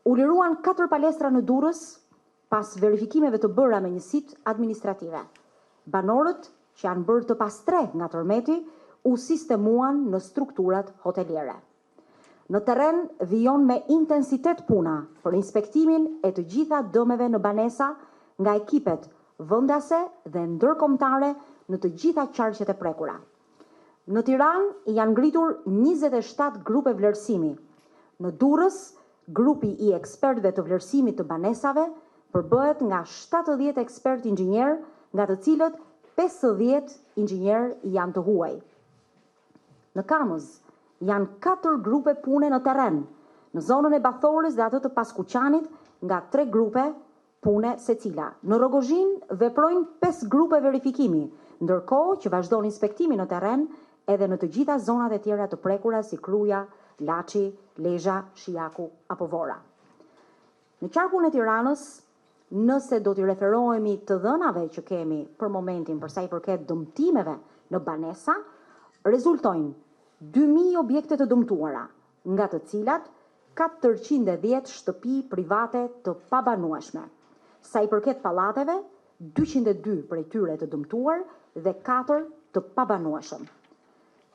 U liruan 4 palestra në Durrës pas verifikimeve të bëra me njësitë administrative. Banorët që janë bërë të pastre nga tërmeti u sistemuan në strukturat hoteliere. Në terren vijon me intensitet puna për inspektimin e të gjitha dëmeve në banesa nga ekipet vendase dhe ndërkombëtare në të gjitha qarqet e prekura. Në Tiranë janë ngritur 27 grupe vlerësimi. Në Durrës, grupi i ekspertëve të vlerësimit të banesave përbëhet nga 70 ekspert inxhinier, nga të cilët 50 inxhinier janë të huaj. Në Kamëz janë 4 grupe pune në terren, në zonën e Bathorës dhe atë të Paskuqanit nga 3 grupe pune secila. Në Rogozhin veprojnë 5 grupe verifikimi, ndërkohë që vazhdon inspektimi në terren edhe në të gjitha zonat e tjera të prekura si Kruja, Laçi, Lezhë, Shijaku apo Vora. Në qarkun e Tiranës, nëse do t'i referohemi të dhënave që kemi për momentin për sa i përket dëmtimeve në banesa, rezultojnë 2000 objekte të dëmtuara, nga të cilat 410 shtëpi private të pabanueshme. Sa i përket pallateve, 202 prej tyre të dëmtuar dhe 4 të pabanueshëm.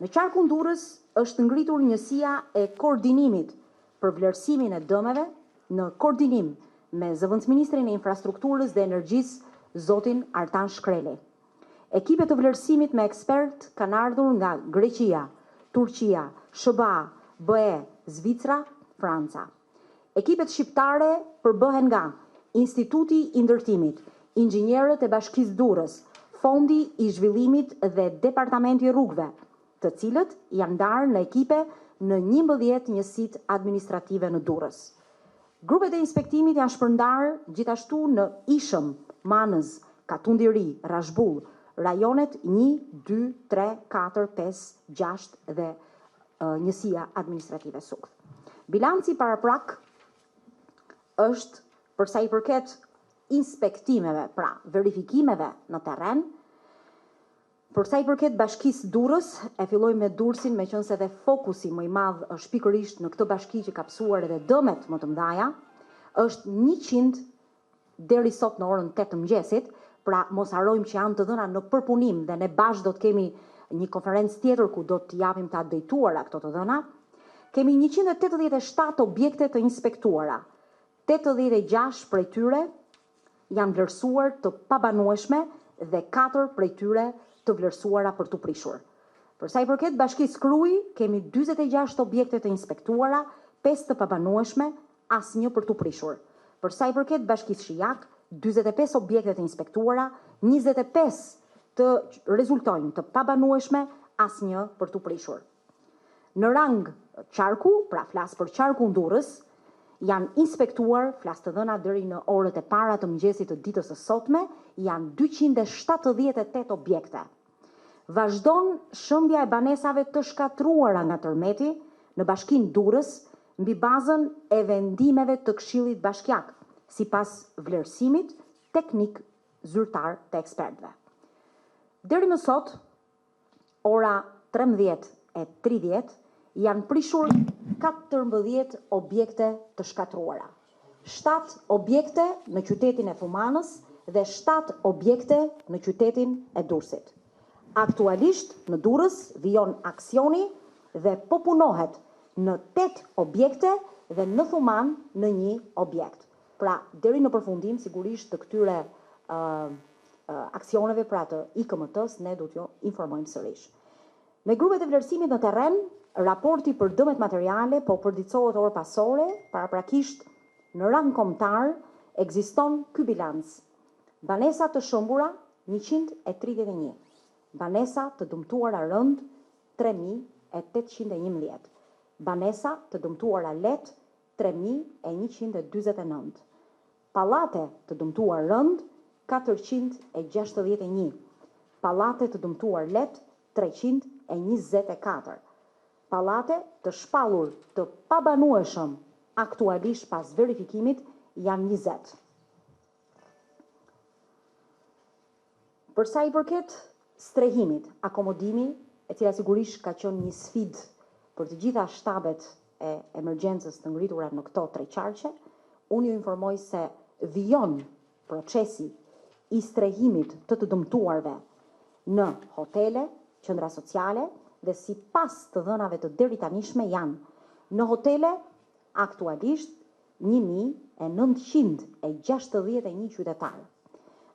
Në qarkun Durrës është ngritur njësia e koordinimit për vlerësimin e dëmeve në koordinim me zëvendësministrin e infrastrukturës dhe energjisë, zotin Artan Shkreli. Ekipet të vlerësimit me ekspert kanë ardhur nga Greqia, Turqia, SBA, BE, Zvicra, Franca. Ekipet shqiptare përbëhen nga Instituti i Ndërtimit, Inxhinierët e Bashkisë Durrës, Fondi i Zhvillimit dhe Departamenti i Rrugëve, të cilët janë ndarë në ekipe në 11 njësitë administrative në Durrës. Grupet e inspektimit janë shpërndarë gjithashtu në Ishëm, Manës, Katundiri, Rashbull, rajonet 1, 2, 3, 4, 5, 6 dhe njësia administrative Sukth. Bilanci paraprak është përsa i përket inspektimeve, pra verifikimeve në terren. Përsa i përket bashkisë Durrës, e filloj me Durrësin, me qenë se dhe fokusi më i madh është pikërisht në këtë bashki që ka psuar edhe dëmet më të mëdha, është 100 deri sot në orën 8 të mëngjesit, pra mos harrojmë që janë të dhëna në përpunim dhe ne bashkë do të kemi një konferencë tjetër ku do të japim të updateuara këto të dhëna. Kemi 187 objekte të inspektuara. 86 prej tyre janë vlerësuar të pabanueshme dhe 4 prej tyre të vlerësuara për të prishur. Përsa i përket bashkisë Krujë, kemi 46 objekte të inspektuara, 5 të pabanueshme, asnjë për të prishur. Përsa i përket bashkisë Shijak, 45 objekte të inspektuara, 25 të rezultojnë të pabanueshme, asnjë për të prishur. Në rang qarku, pra flas për qarkun Durrës, janë inspektuar, flas të dhëna deri në orët e para të mëngjesit të ditës së sotme, janë 278 objekte. Vazhdon shëmbja e banesave të shkatruara nga tërmeti në bashkinë Durrës mbi bazën e vendimeve të Këshillit Bashkiak, sipas vlerësimit teknik zyrtar të ekspertëve. Deri më sot, ora 13:30, janë prishur 14 objekte të shkatruara. 7 objekte në qytetin e Fumanës dhe 7 objekte në qytetin e Durrësit. Aktualisht në Durrës vijon aksioni dhe po punohet në 8 objekte dhe në Thuman në 1 objekt. Pra, deri në përfundim, sigurisht të këtyre aksioneve, pra të IKMT-s, ne do t'ju informojmë sërish. Me grupet e vlerësimit në terren, raporti për dëmet materiale po përditësohet orë pasore, paraprakisht në rang kombëtar ekziston ky bilanc. Banesa të shëmbura 131, banesa të dëmtuara rënd 3811, banesa të dëmtuara let 3149, pallate të dëmtuar rënd 461, pallate të dëmtuar let 324, pallate të shpallur të pabanueshëm aktualisht pas verifikimit janë 20. Përsa i përket strehimit, akomodimi, e cila sigurisht ka qenë një sfidë për të gjitha shtabet e emergjencës të ngritura në këto 3 qarqe, unë ju informoj se vijon procesi i strehimit të dëmtuarve në hotele, qendra sociale dhe si pas të dhënave të deri tanishme janë në hotele aktualisht 1961 qytetarë,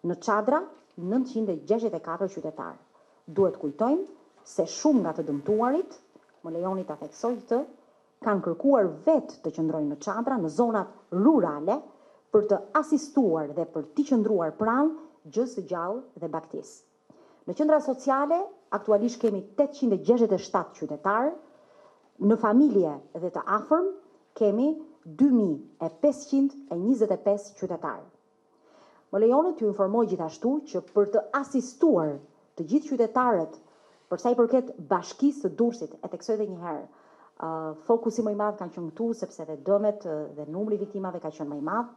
në çadra 964 qytetarë. Duhet kujtojmë se shumë nga të dëmtuarit, më lejoni ta theksoj këtë, kanë kërkuar vetë të qëndrojnë në çadra në zonat rurale për të asistuar dhe për të qëndruar pranë gjës së gjallë dhe baktisë. Në qendra sociale aktualisht kemi 867 qytetarë, në familje dhe të afërm kemi 2525 qytetarë. Më lejoni t'ju informoj gjithashtu që për të asistuar të gjithë qytetarët, përsa i përket bashkisë të Durrësit, e theksoj edhe një herë, fokusi më i madh kanë qenë këtu sepse dhe dëmet dhe numri viktimave ka qenë më i madh.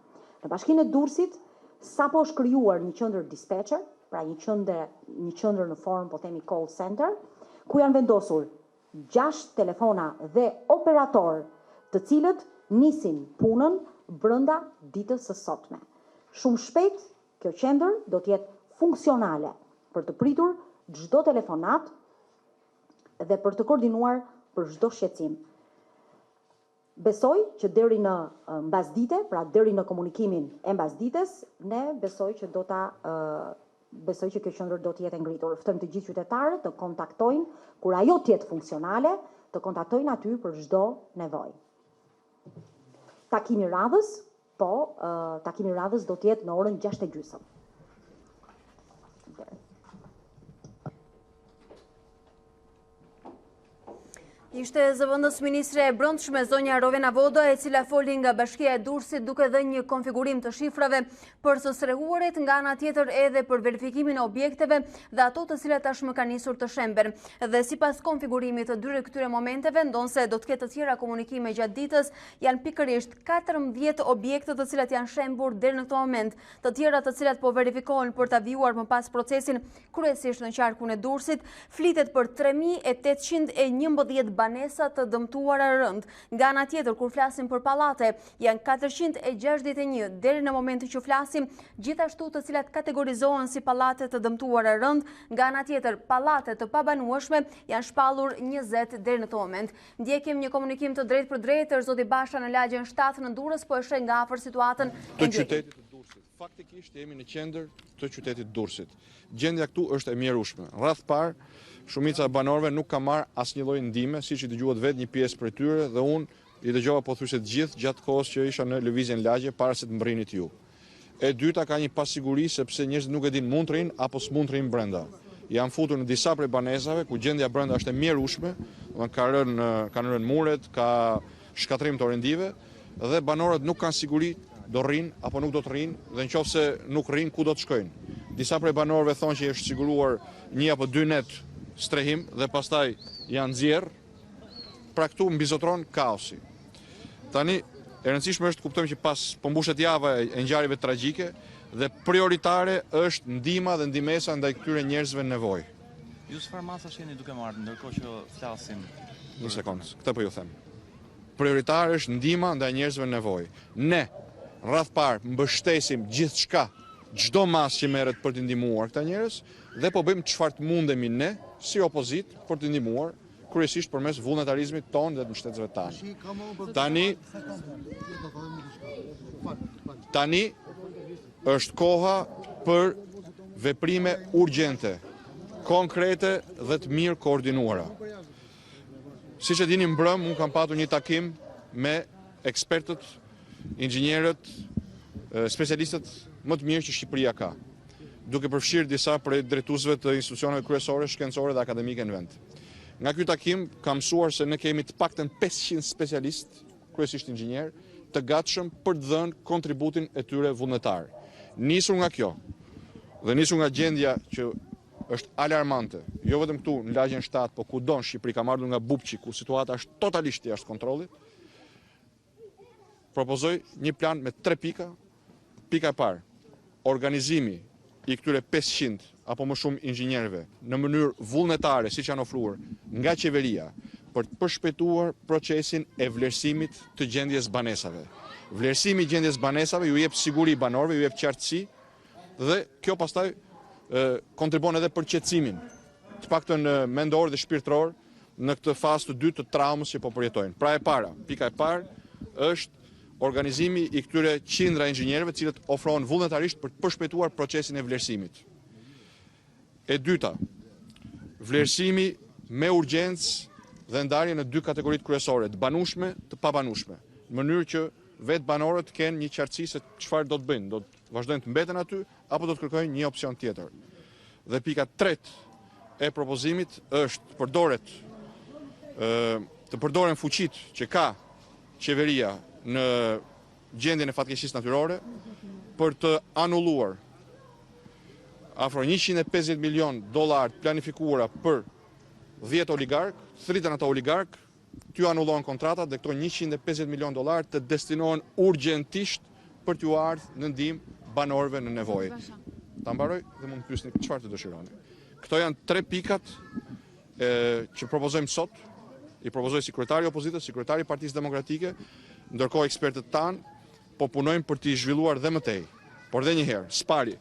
Në bashkinë e Durrësit sapo është krijuar një qendër dispatcher, pra një qendër në formë, po themi call center, ku janë vendosur 6 telefona dhe operator, të cilët nisin punën brenda ditës së sotme. Shumë shpejt kjo qendër do të jetë funksionale për të pritur çdo telefonat dhe për të koordinuar për çdo shqetësim. Besoj që deri në mbasdite, pra deri në komunikimin e mbasdites, ne besoj që kjo qendër do të jetë ngritur. Ftojmë të gjithë qytetarët të kontaktojnë kur ajo të jetë funksionale, të kontaktojnë aty për çdo nevojë. Takimi radhës do të jetë në orën 6:30. Ishte zëvendës ministre e brendshme zonja Rovena Voda, e cila foli nga Bashkia e Durrësit duke dhënë një konfigurim të shifrave për së strehuarit, nga ana tjetër edhe për verifikimin e objekteve dhe ato të cilat tashmë kanë nisur të shemben. Dhe sipas konfigurimit të dy këtyre momenteve, ndonse do të ketë të tjera komunikime gjatë ditës, janë pikërisht 14 objekte të cilat janë shembur deri në këtë moment, të tjera të cilat po verifikohen për ta vijuar më pas procesin kryesisht në qarkun e Durrësit. Flitet për 3811 banesa të dëmtuara rënd. Nga ana tjetër, kur flasim për pallate, janë 461 deri në momentin që flasim, gjithashtu të cilat kategorizohen si pallate të dëmtuara rënd. Nga ana tjetër, pallate të pabanueshme janë shpallur 20 deri në këtë moment. Ndjekim një komunikim të drejtë për drejtë, zoti Basha në lagjen 7 në Durrës po e sheh nga afër situatën të qytetit të Durrësit. Faktikisht jemi në qendër të qytetit të Durrësit. Gjendja këtu është e mjerueshme. Rreth parë, shumica e banorëve nuk ka marrë asnjë lloj ndihme, siç i dëgjuat vetë një pjesë prej tyre dhe unë i dëgjova pothuajse të gjithë gjatë kohës që isha në lëvizjen lagje para se të mbrinit ju. E dyta, ka një pasiguri sepse njerëzit nuk e dinë mund të rinë apo s'mund të rinë brenda. Janë futur në disa prej banesave ku gjendja brenda është e mjerueshme, kanë rënë muret, ka shkatrim të rendive dhe banorët nuk kanë siguri do rrinë apo nuk do të rrinë dhe nëse nuk rrinë ku do të shkojnë. Disa prej banorëve thonë që është siguruar 1 apo 2 net strehim dhe pastaj janë nxjerr. Pra këtu mbizotron kaosi. Tani e rëndësishme është të kuptojmë që pas po mbushet java e ngjarjeve tragjike dhe prioritare është ndihma dhe ndihmesa ndaj këtyre njerëzve në nevojë. Ju çfarë masash jeni duke marrë ndërkohë që flasim? Një sekond, këtë po ju them. Prioritare është ndihma ndaj njerëzve në nevojë. Ne rreth parë mbështesim gjithçka, çdo masë që merret për të ndihmuar këta njerëz dhe po bëjmë çfarë të mundemi ne si opozit për të ndihmuar, kryesisht përmes vullnetarizmit tonë dhe të mbështetësve tanë. Tani është koha për veprime urgjente, konkrete dhe të mirë koordinuara. Siç e dini, mbrëm unë kam patur një takim me ekspertët, inxhinierët, specialistët më të mirë që Shqipëria ka, duke përfshirë disa prej drejtuesve të institucioneve kryesore, shkencore dhe akademike në vend. Nga ky takim kam mësuar se ne kemi të paktën 500 specialistë, kryesisht inxhinier, të gatshëm për të dhënë kontributin e tyre vullnetar. Nisur nga kjo dhe nisur nga gjendja që është alarmante, jo vetëm këtu në lagjen 7, po kudo në Shqipëri, kam ardhur nga Bupçi, ku situata është totalisht jashtë kontrollit. Propozoj një plan me 3 pika. Pika e parë, organizimi i këtyre 500 apo më shumë inxhinierëve në mënyrë vullnetare, siç janë ofruar nga qeveria, për të përshpejtuar procesin e vlerësimit të gjendjes banesave. Vlerësimi i gjendjes banesave ju jep siguri banorëve, ju jep qartësi dhe kjo pastaj kontribon edhe për qetësimin, të paktën mendor dhe shpirtëror në këtë fazë të dytë të traumës që po përjetojnë. Pra e para, pika e parë është organizimi i këtyre qindra inxhinierëve, të cilët ofrohen vullnetarisht për të përshpejtuar procesin e vlerësimit. E dyta, vlerësimi me urgjencë dhe ndarje në 2 kategoritë kryesore, të banueshme, të pabanueshme, në mënyrë që vetë banorët kenë një qartësi se çfarë do të bëjnë, do të vazhdojnë të mbeten aty apo do të kërkojnë një opsion tjetër. Dhe pika 3 e propozimit është të përdoren fuqitë që ka qeveria në gjendjen e fatkeqësisë natyrore për të anulluar afro $150 milion planifikuara për 10 oligark, thritën ata oligark, t'ju anullohen kontratat dhe këto $150 milion të destinohen urgjentisht për t'ju ardhur në ndihmë banorëve në nevojë. Ta mbaroj dhe mund të pyesni çfarë të dëshironi. Këto janë 3 pikat që propozojmë sot. I propozoj si kryetari i opozitës, si kryetari i Partisë Demokratike, ndërkohë ekspertët tanë po punojnë për t'i zhvilluar dhe më tej. Por dhe një herë, spari,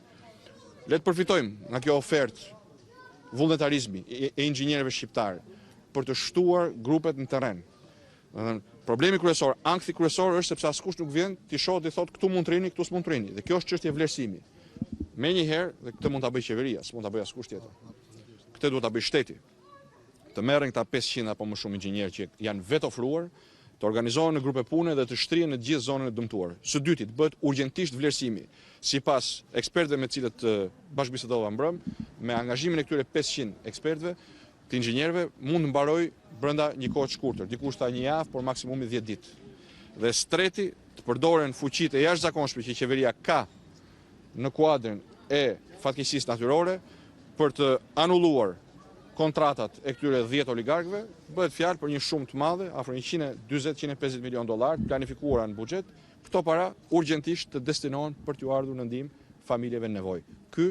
le të përfitojmë nga kjo ofertë vullnetarizmi e inxhinierëve shqiptar për të shtuar grupet në terren. Problemi kryesor, ankthi kryesor është sepse askush nuk vjen t'i shohë dhe thotë këtu mund të rini, këtu s'mund të rini. Dhe kjo është çështje vlerësimi. Menjëherë, dhe këtë mund ta bëjë qeveria, s'mund ta bëjë askush tjetër. Këtë duhet ta bëjë shteti. Të merren këta 500 apo më shumë inxhinierë që janë vetë ofruar, të organizohen në grupe pune dhe të shtrihen në të gjithë zonën e dëmtuar. Së dyti, të bëhet urgjentisht vlerësimi, sipas ekspertëve me të cilët bashkëbisedova mbrëm, me angazhimin e këtyre 500 ekspertëve, të inxhinierëve mund të mbaroj brenda një kohë të shkurtër, dikush tha një javë, por maksimumi 10 ditë. Dhe streti të përdoren fuqitë e jashtëzakonshme që qeveria ka në kuadrin e fatkeqësisë natyrore për të anulluar kontratat e këtyre 10 oligarkëve, bëhet fjalë për një shumë të madhe, afro 140-150 milion dollar, planifikuara në buxhet. Këto para urgjentisht të destinohen për t'u ardhur në ndihmë familjeve në nevojë. Ky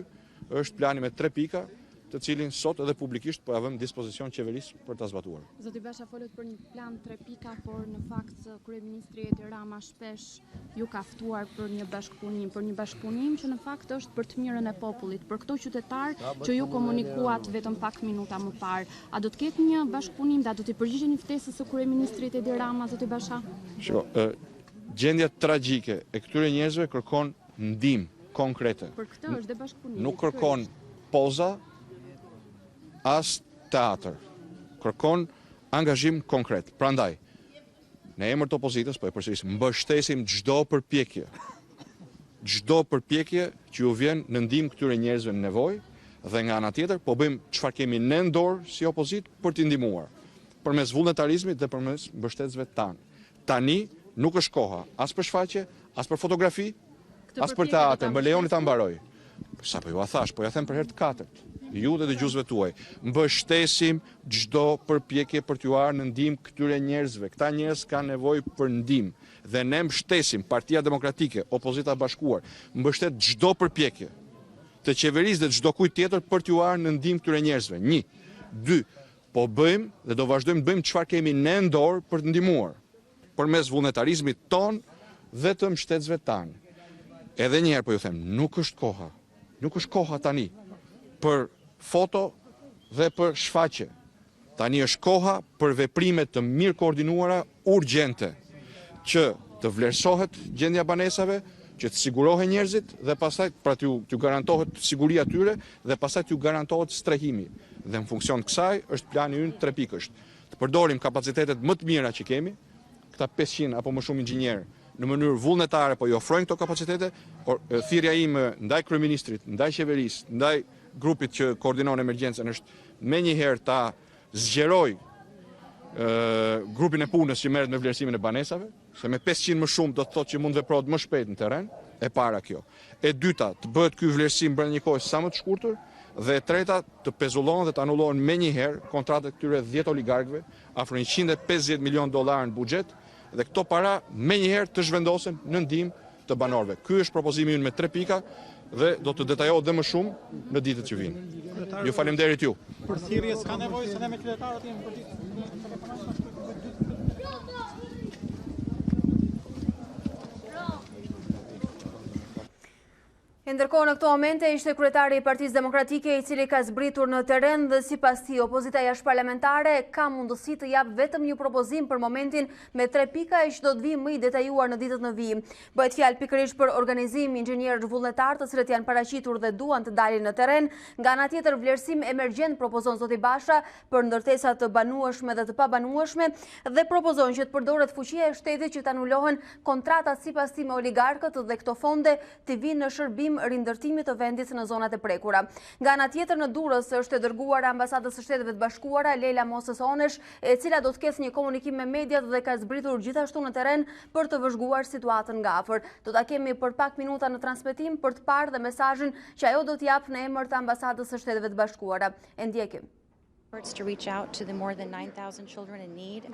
është plani me 3 pika, të cilin sot edhe publikisht po ja vëmë dispozicion qeverisë për ta zbatuar. Zoti Basha folët për një plan 3 pika, por në fakt kryeministri Edi Rama shpesh ju ka ftuar për një bashkëpunim që në fakt është për të mirën e popullit, për këto qytetarë që ju komunikuat vetëm pak minuta më parë. A do të ketë një bashkëpunim, a do të përgjigjeni ftesës së kryeministrit Edi Rama, zoti Basha? Gjendja tragjike e këtyre njerëzve kërkon ndihmë konkrete. Për këtë është dhe bashkëpunimi. Nuk kërkon poza as teatr, kërkon angazhim konkret. Prandaj, në emër të opozitës, po e përsëris, mbështesim çdo përpjekje që ju vjen në ndihmë këtyre njerëzve në nevojë, dhe nga ana tjetër po bëjmë çfarë kemi ne në dorë si opozitë për t'i ndihmuar, përmes vullnetarizmit dhe përmes mbështetësve tanë. Tani nuk është koha as për shfaqje, as për fotografi, as për teatr. Më lejoni ta mbaroj. Sa po ju a thash, po ja them për herë të katërt. Ju dhe dëgjuesve tuaj, mbështesim çdo përpjekje për t'u ardhur në ndihmë këtyre njerëzve. Këta njerëz kanë nevojë për ndihmë dhe ne mbështesim, Partia Demokratike, Opozita Bashkuar, mbështet çdo përpjekje të qeverisë dhe çdo kujt tjetër për t'u ardhur në ndihmë këtyre njerëzve. 1, 2, po bëjmë dhe do vazhdojmë të bëjmë çfarë kemi ne në dorë për të ndihmuar, përmes vullnetarizmit ton dhe të mbështetësve tanë. Edhe një herë po ju them, nuk është koha tani për foto dhe për shfaqje. Tani është koha për veprime të mirë koordinuara, urgjente, që të vlerësohet gjendja banesave, që të sigurohen njerëzit dhe pastaj pra t'ju garantohet siguria tyre dhe pastaj t'ju garantohet strehimi. Dhe në funksion të kësaj është plani ynë 3 pikësh. Të përdorim kapacitetet më të mira që kemi, këta 500 apo më shumë inxhinierë, në mënyrë vullnetare po i ofrojnë këto kapacitete, por thirrja ime ndaj kryeministrit, ndaj qeverisë, ndaj grupit që koordinon emergjencën është menjëherë ta zgjeroj grupin e punës që merret me vlerësimin e banesave, se me 500 më shumë do të thotë që mund veprohet më shpejt në terren, e para kjo. E dyta, të bëhet ky vlerësim brenda një kohe sa më të shkurtër, dhe e treta, të pezullohen dhe të anullohen menjëherë kontratat këtyre 10 oligarkëve, afro 150 milion dollar në buxhet, dhe këto para menjëherë të zhvendosen në ndihmë të banorëve. Ky është propozimi ynë me 3 pika dhe do të detajohet dhe më shumë në ditët që vinë. Ju faleminderit ju. Për thirrje s'ka nevojë se ne me qytetarët jemi për ditë. Ndërkohë në këto momente ishte kryetari i Partisë Demokratike i cili ka zbritur në terren dhe sipas tij opozita jashtëparlamentare ka mundësi të japë vetëm një propozim për momentin me 3 pika që do të vijë më i detajuar në ditët në vijim. Bëhet fjalë pikërisht për organizim inxhinierë vullnetar të cilët janë paraqitur dhe duan të dalin në terren. Nga ana tjetër vlerësim emergjent propozon zoti Basha për ndërtesa të banueshme dhe të pabanueshme dhe propozon që të përdoret fuqia e shtetit që të anulohen kontratat sipas tij me oligarkët dhe këto fonde të vinë në shërbim rindërtimit të vendit në zonat e prekura. Nga ana tjetër në Durrës është dërguar ambasadës së Shteteve të Bashkuara Leila Moses Onesh, e cila do të ketë një komunikim me mediat dhe ka zbritur gjithashtu në terren për të vëzhguar situatën nga afër. Do ta kemi për pak minuta në transmetim për të parë dhe mesazhin që ajo do të japë në emër të ambasadës së Shteteve të Bashkuara. E ndjekim.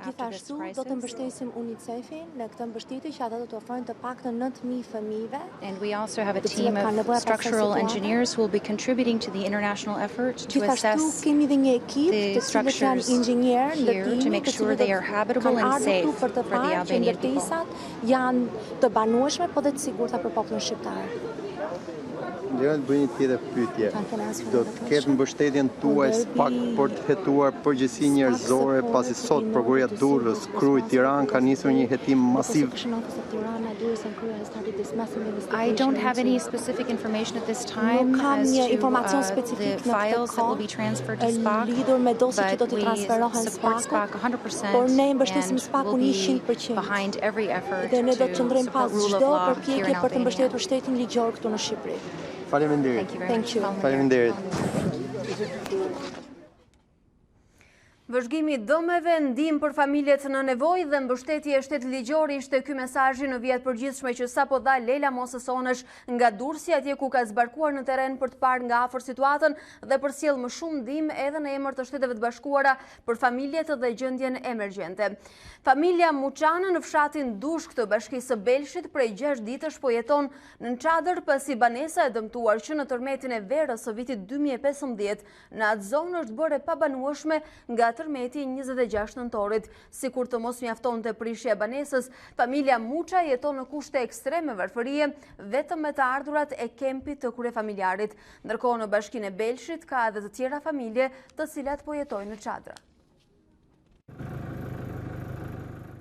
Gjithashtu do të mbështesim UNICEF-in në këtë mbështetje që ata do të ofrojnë të paktën 9.000 fëmijëve. And we also have a team of structural engineers who will be contributing to the international effort to assess kemi dhe një ekip the structures here to make sure they are habitable and safe for the Albanian people. Janë të banueshme po dhe të sigurta për popullin shqiptar. Lejon të bëj një tjetër pyetje. Do të ketë mbështetjen tuaj pak për të hetuar përgjegjësi njerëzore pasi sot prokuroria e Durrës, Krujt, Tiranë ka nisur një hetim masiv. I don't have any specific information at this time as to the files that will be transferred to SPAC, but we support SPAC 100% and will be behind every effort to support rule of law here in Albania. Faleminderit. Faleminderit. Vëzhgimi dëmeve, ndihmë për familjet në nevojë dhe mbështetje shtetë ligjore ishte ky mesazhi në vijat përgjithshme që sapo dha Leila Mosësonësh nga Durrësi, atje ku ka zbarkuar në terren për të parë nga afër situatën dhe për sjell më shumë ndihmë edhe në emër të Shteteve të Bashkuara për familjet dhe gjendjen emergjente. Familja Muçanë në fshatin Dushk të Bashkisë së Belshit prej 6 ditësh po jeton në çadër pasi banesa e dëmtuar që në tërmetin e verës së vitit 2015 në atë zonë është bërë e pabanueshme nga tërmeti 26 nëntorit. Sikur të mos mjaftonte prishja e banesës, familja Muça jeton në kushte ekstreme varfërie vetëm me të ardhurat e kempit të kryefamiljarit. Ndërkohë në Bashkinë e Belshit ka edhe të tjera familje të cilat po jetojnë në çadra.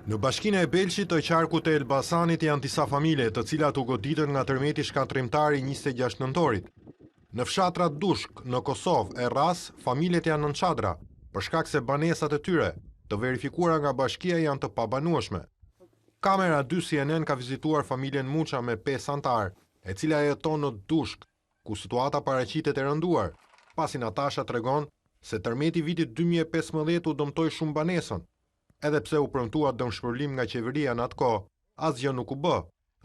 Në Bashkinë e Belshit të qarkut e Elbasanit janë disa familje të cilat u goditën nga tërmeti shkatrimtar i 26 nëntorit. Në fshatrat Dushk, në Kosovë e Ras, familjet janë në çadra, për shkak se banesat e tyre të verifikuara nga bashkia janë të pabanueshme. Kamera 2 CNN ka vizituar familjen Muça me 5 antar, e cila jeton në Dushk, ku situata paraqitet e rënduar, pasi Natasha tregon se tërmeti vitit 2015 u dëmtoi shumë banesën, edhe pse u premtua dëmshpërlim nga qeveria në atë kohë, asgjë nuk u bë,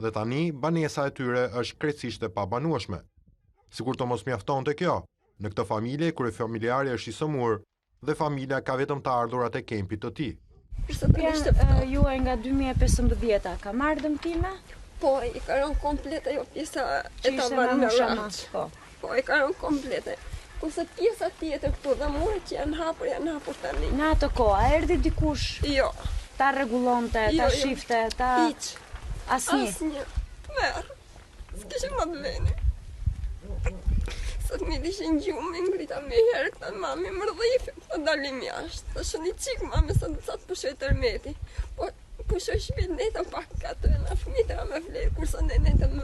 dhe tani banesa e tyre është krejtësisht e pabanueshme. Sikur të mos mjaftonte kjo, në këtë familje kryefamiljari është i sëmur dhe familja ka vetëm të ardhurat e kempit të tij. Juaj nga 2015 ka marrë dëmtime? Po, i ka rënë komplete, jo pjesa e tavan me raç. Po, i ka rënë komplete. Kurse pjesa tjetër këtu dhe muret që janë hapur tani. Në atë kohë, a erdhi dikush? Jo. Ta rregullonte, ta shifte, ta... Hiç. Asnjë. Merë. S'kishim më të veni. Sot mi dishin gjumë, ngrita me herë këta mami më rëdhifim, të dalim jashtë. Të shëni qikë mami sa të pushoj tërmeti. Po pushoj shpit neta pak ka të në fëmitëra me fletë, kurse ne neta më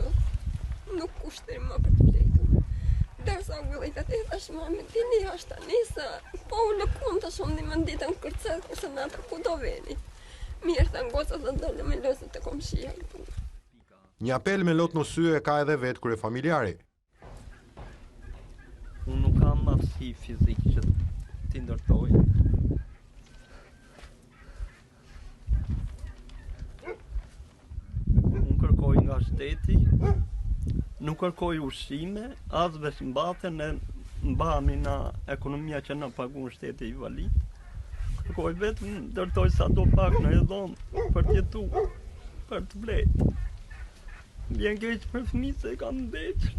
nuk kushtim më për të fletë. Dersa u gëllë i të thash mami, dini jashtë tani se po u lëkun të shumë një më ditën kërcet, kurse në atër ku do veni. Mirë të ngoca dhe dole me lëzët të komshia. Një apel me lot në sy e ka edhe vetë kryefamiljari. Unë nuk kam aftësi fizike që t'i ndërtoj. Unë kërkoj nga shteti, nuk kërkoj ushqime, as veshmbathje në mbahemi na ekonomia që na pagun shteti i valid. Kërkoj vetëm ndërtoj sa do pak në hedhon për t'jetu, për të vletë. Vjen keq për fëmijët se kanë ndeqë.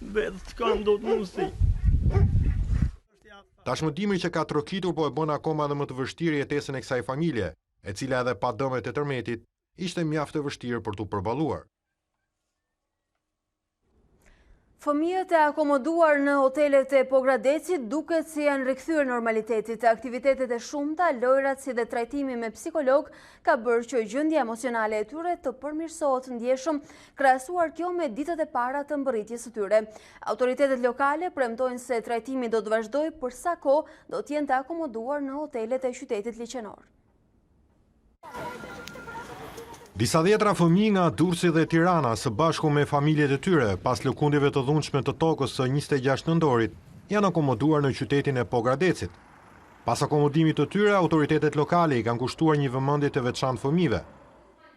Vetë të kanë do të musi. Tashmëdimri që ka trokitur po e bën akoma dhe më të vështirë jetesën e kësaj familje, e cila edhe pa dëmet e tërmetit, ishte mjaft e vështirë për t'u përballuar. Fëmijët e akomoduar në hotelet e Pogradecit duket si janë rikthyer normalitetit. Aktivitetet e shumta, lojrat si dhe trajtimi me psikolog ka bërë që gjendja emocionale e tyre të përmirësohet ndjeshëm, krahasuar kjo me ditët e para të mbërritjes së tyre. Autoritetet lokale premtojnë se trajtimi do të vazhdojë për sa kohë do të jenë të akomoduar në hotelet e qytetit liqenor. Disa dhjetra fëmijë nga Durrësi dhe Tirana së bashku me familjet e tyre pas lëkundjeve të dhunshme të tokës së 26 nëntorit janë akomoduar në qytetin e Pogradecit. Pas akomodimit të tyre, autoritetet lokale i kanë kushtuar një vëmendje të veçantë fëmijëve.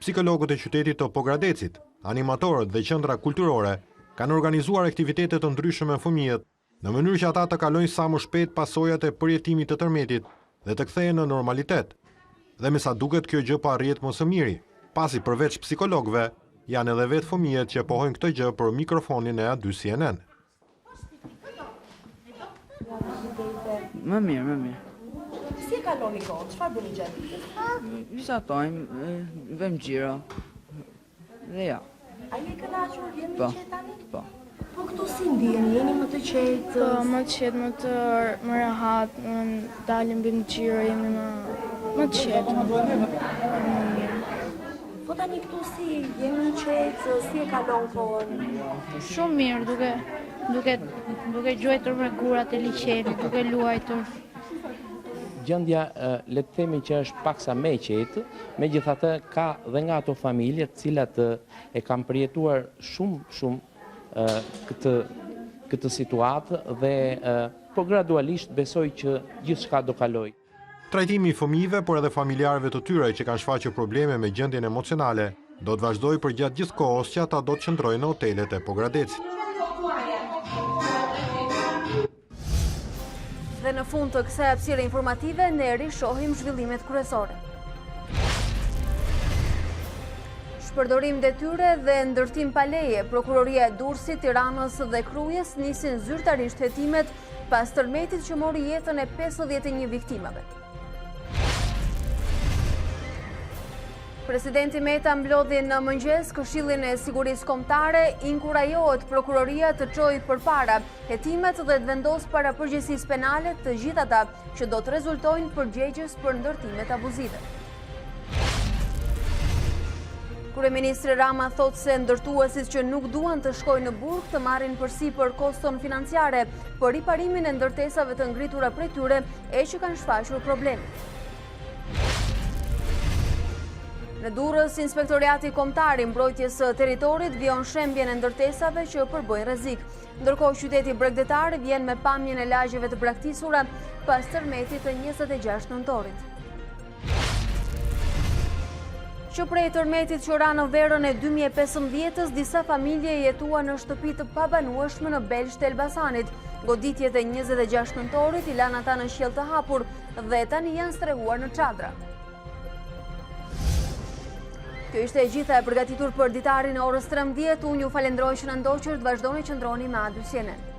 Psikologët e qytetit të Pogradecit, animatorët dhe qendra kulturore kanë organizuar aktivitete të ndryshme me fëmijët në mënyrë që ata të kalojnë sa më shpejt pasojat e përjetimit të tërmetit dhe të kthehen në normalitet. Dhe me sa duket kjo gjë pa arrihet më së miri, pasi përveç psikologëve, janë edhe vetë fëmijët që pohojnë këtë gjë për mikrofonin e A2 CNN. Më mirë. Si e kaloni kohën? Çfarë bëni gjatë ditës? Vizatojmë, vëmë xhiro. Dhe ja. A je kënaqur? Jeni Po. qetë tani? Po. Po këtu si ndjeni? Jeni më të qetë? Po, më të qetë, më rahat, dalim bim xhiro, jemi më të qetë. Po tani këtu si jeni qetë, si e kalon kohën? Shumë mirë, duke gjuajtur me gurat e liçenit, duke luajtur. Gjendja le të themi që është paksa më e qetë, megjithatë ka dhe nga ato familje të cilat e kanë përjetuar shumë këtë situatë dhe por gradualisht besoj që gjithçka do kaloj. Trajtimi i fëmijëve, por edhe familjarëve të tyre që kanë shfaqur probleme me gjendjen emocionale, do të vazhdojë përgjatë gjithë kohës që ata do të qëndrojnë në hotelet e Pogradecit. Dhe në fund të kësaj hapësire informative, ne rishohim zhvillimet kryesore. Shpërdorim detyre dhe ndërtim pa leje, Prokuroria e Durrësit, Tiranës dhe Krujës nisin zyrtarisht hetimet pas tërmetit që mori jetën e 51 viktimave. Presidenti Meta mblodhi në mëngjes Këshillin e Sigurisë Kombëtare, inkurajohet Prokuroria të çojë përpara hetimet dhe të vendosë para përgjegjësisë penale të gjithë ata që do të rezultojnë përgjegjës për ndërtimet abuzive. Kryeministri Rama thotë se ndërtuesit që nuk duan të shkojnë në burg të marrin përsipër koston financiare për riparimin e ndërtesave të ngritura prej tyre e që kanë shfaqur probleme. Në Durrës, Inspektoriati Kombëtar i Mbrojtjes së Territorit vion shembjen e ndërtesave që përbëjnë rrezik. Ndërkohë, qyteti bregdetar vjen me pamjen e lagjeve të braktisura pas tërmetit të 26 nëntorit. Që prej tërmetit që ra në verën e 2015-ës, disa familje jetuan në shtëpi të pabanueshme në Belsht të Elbasanit. Goditjet e 26 nëntorit i lanë ata në qiell të hapur dhe tani janë strehuar në çadra. Kjo ishte e gjitha e përgatitur për Ditari në orës 13. Unë ju falenderoj që në ndoqër të vazhdoni qëndroni me A2 CNN.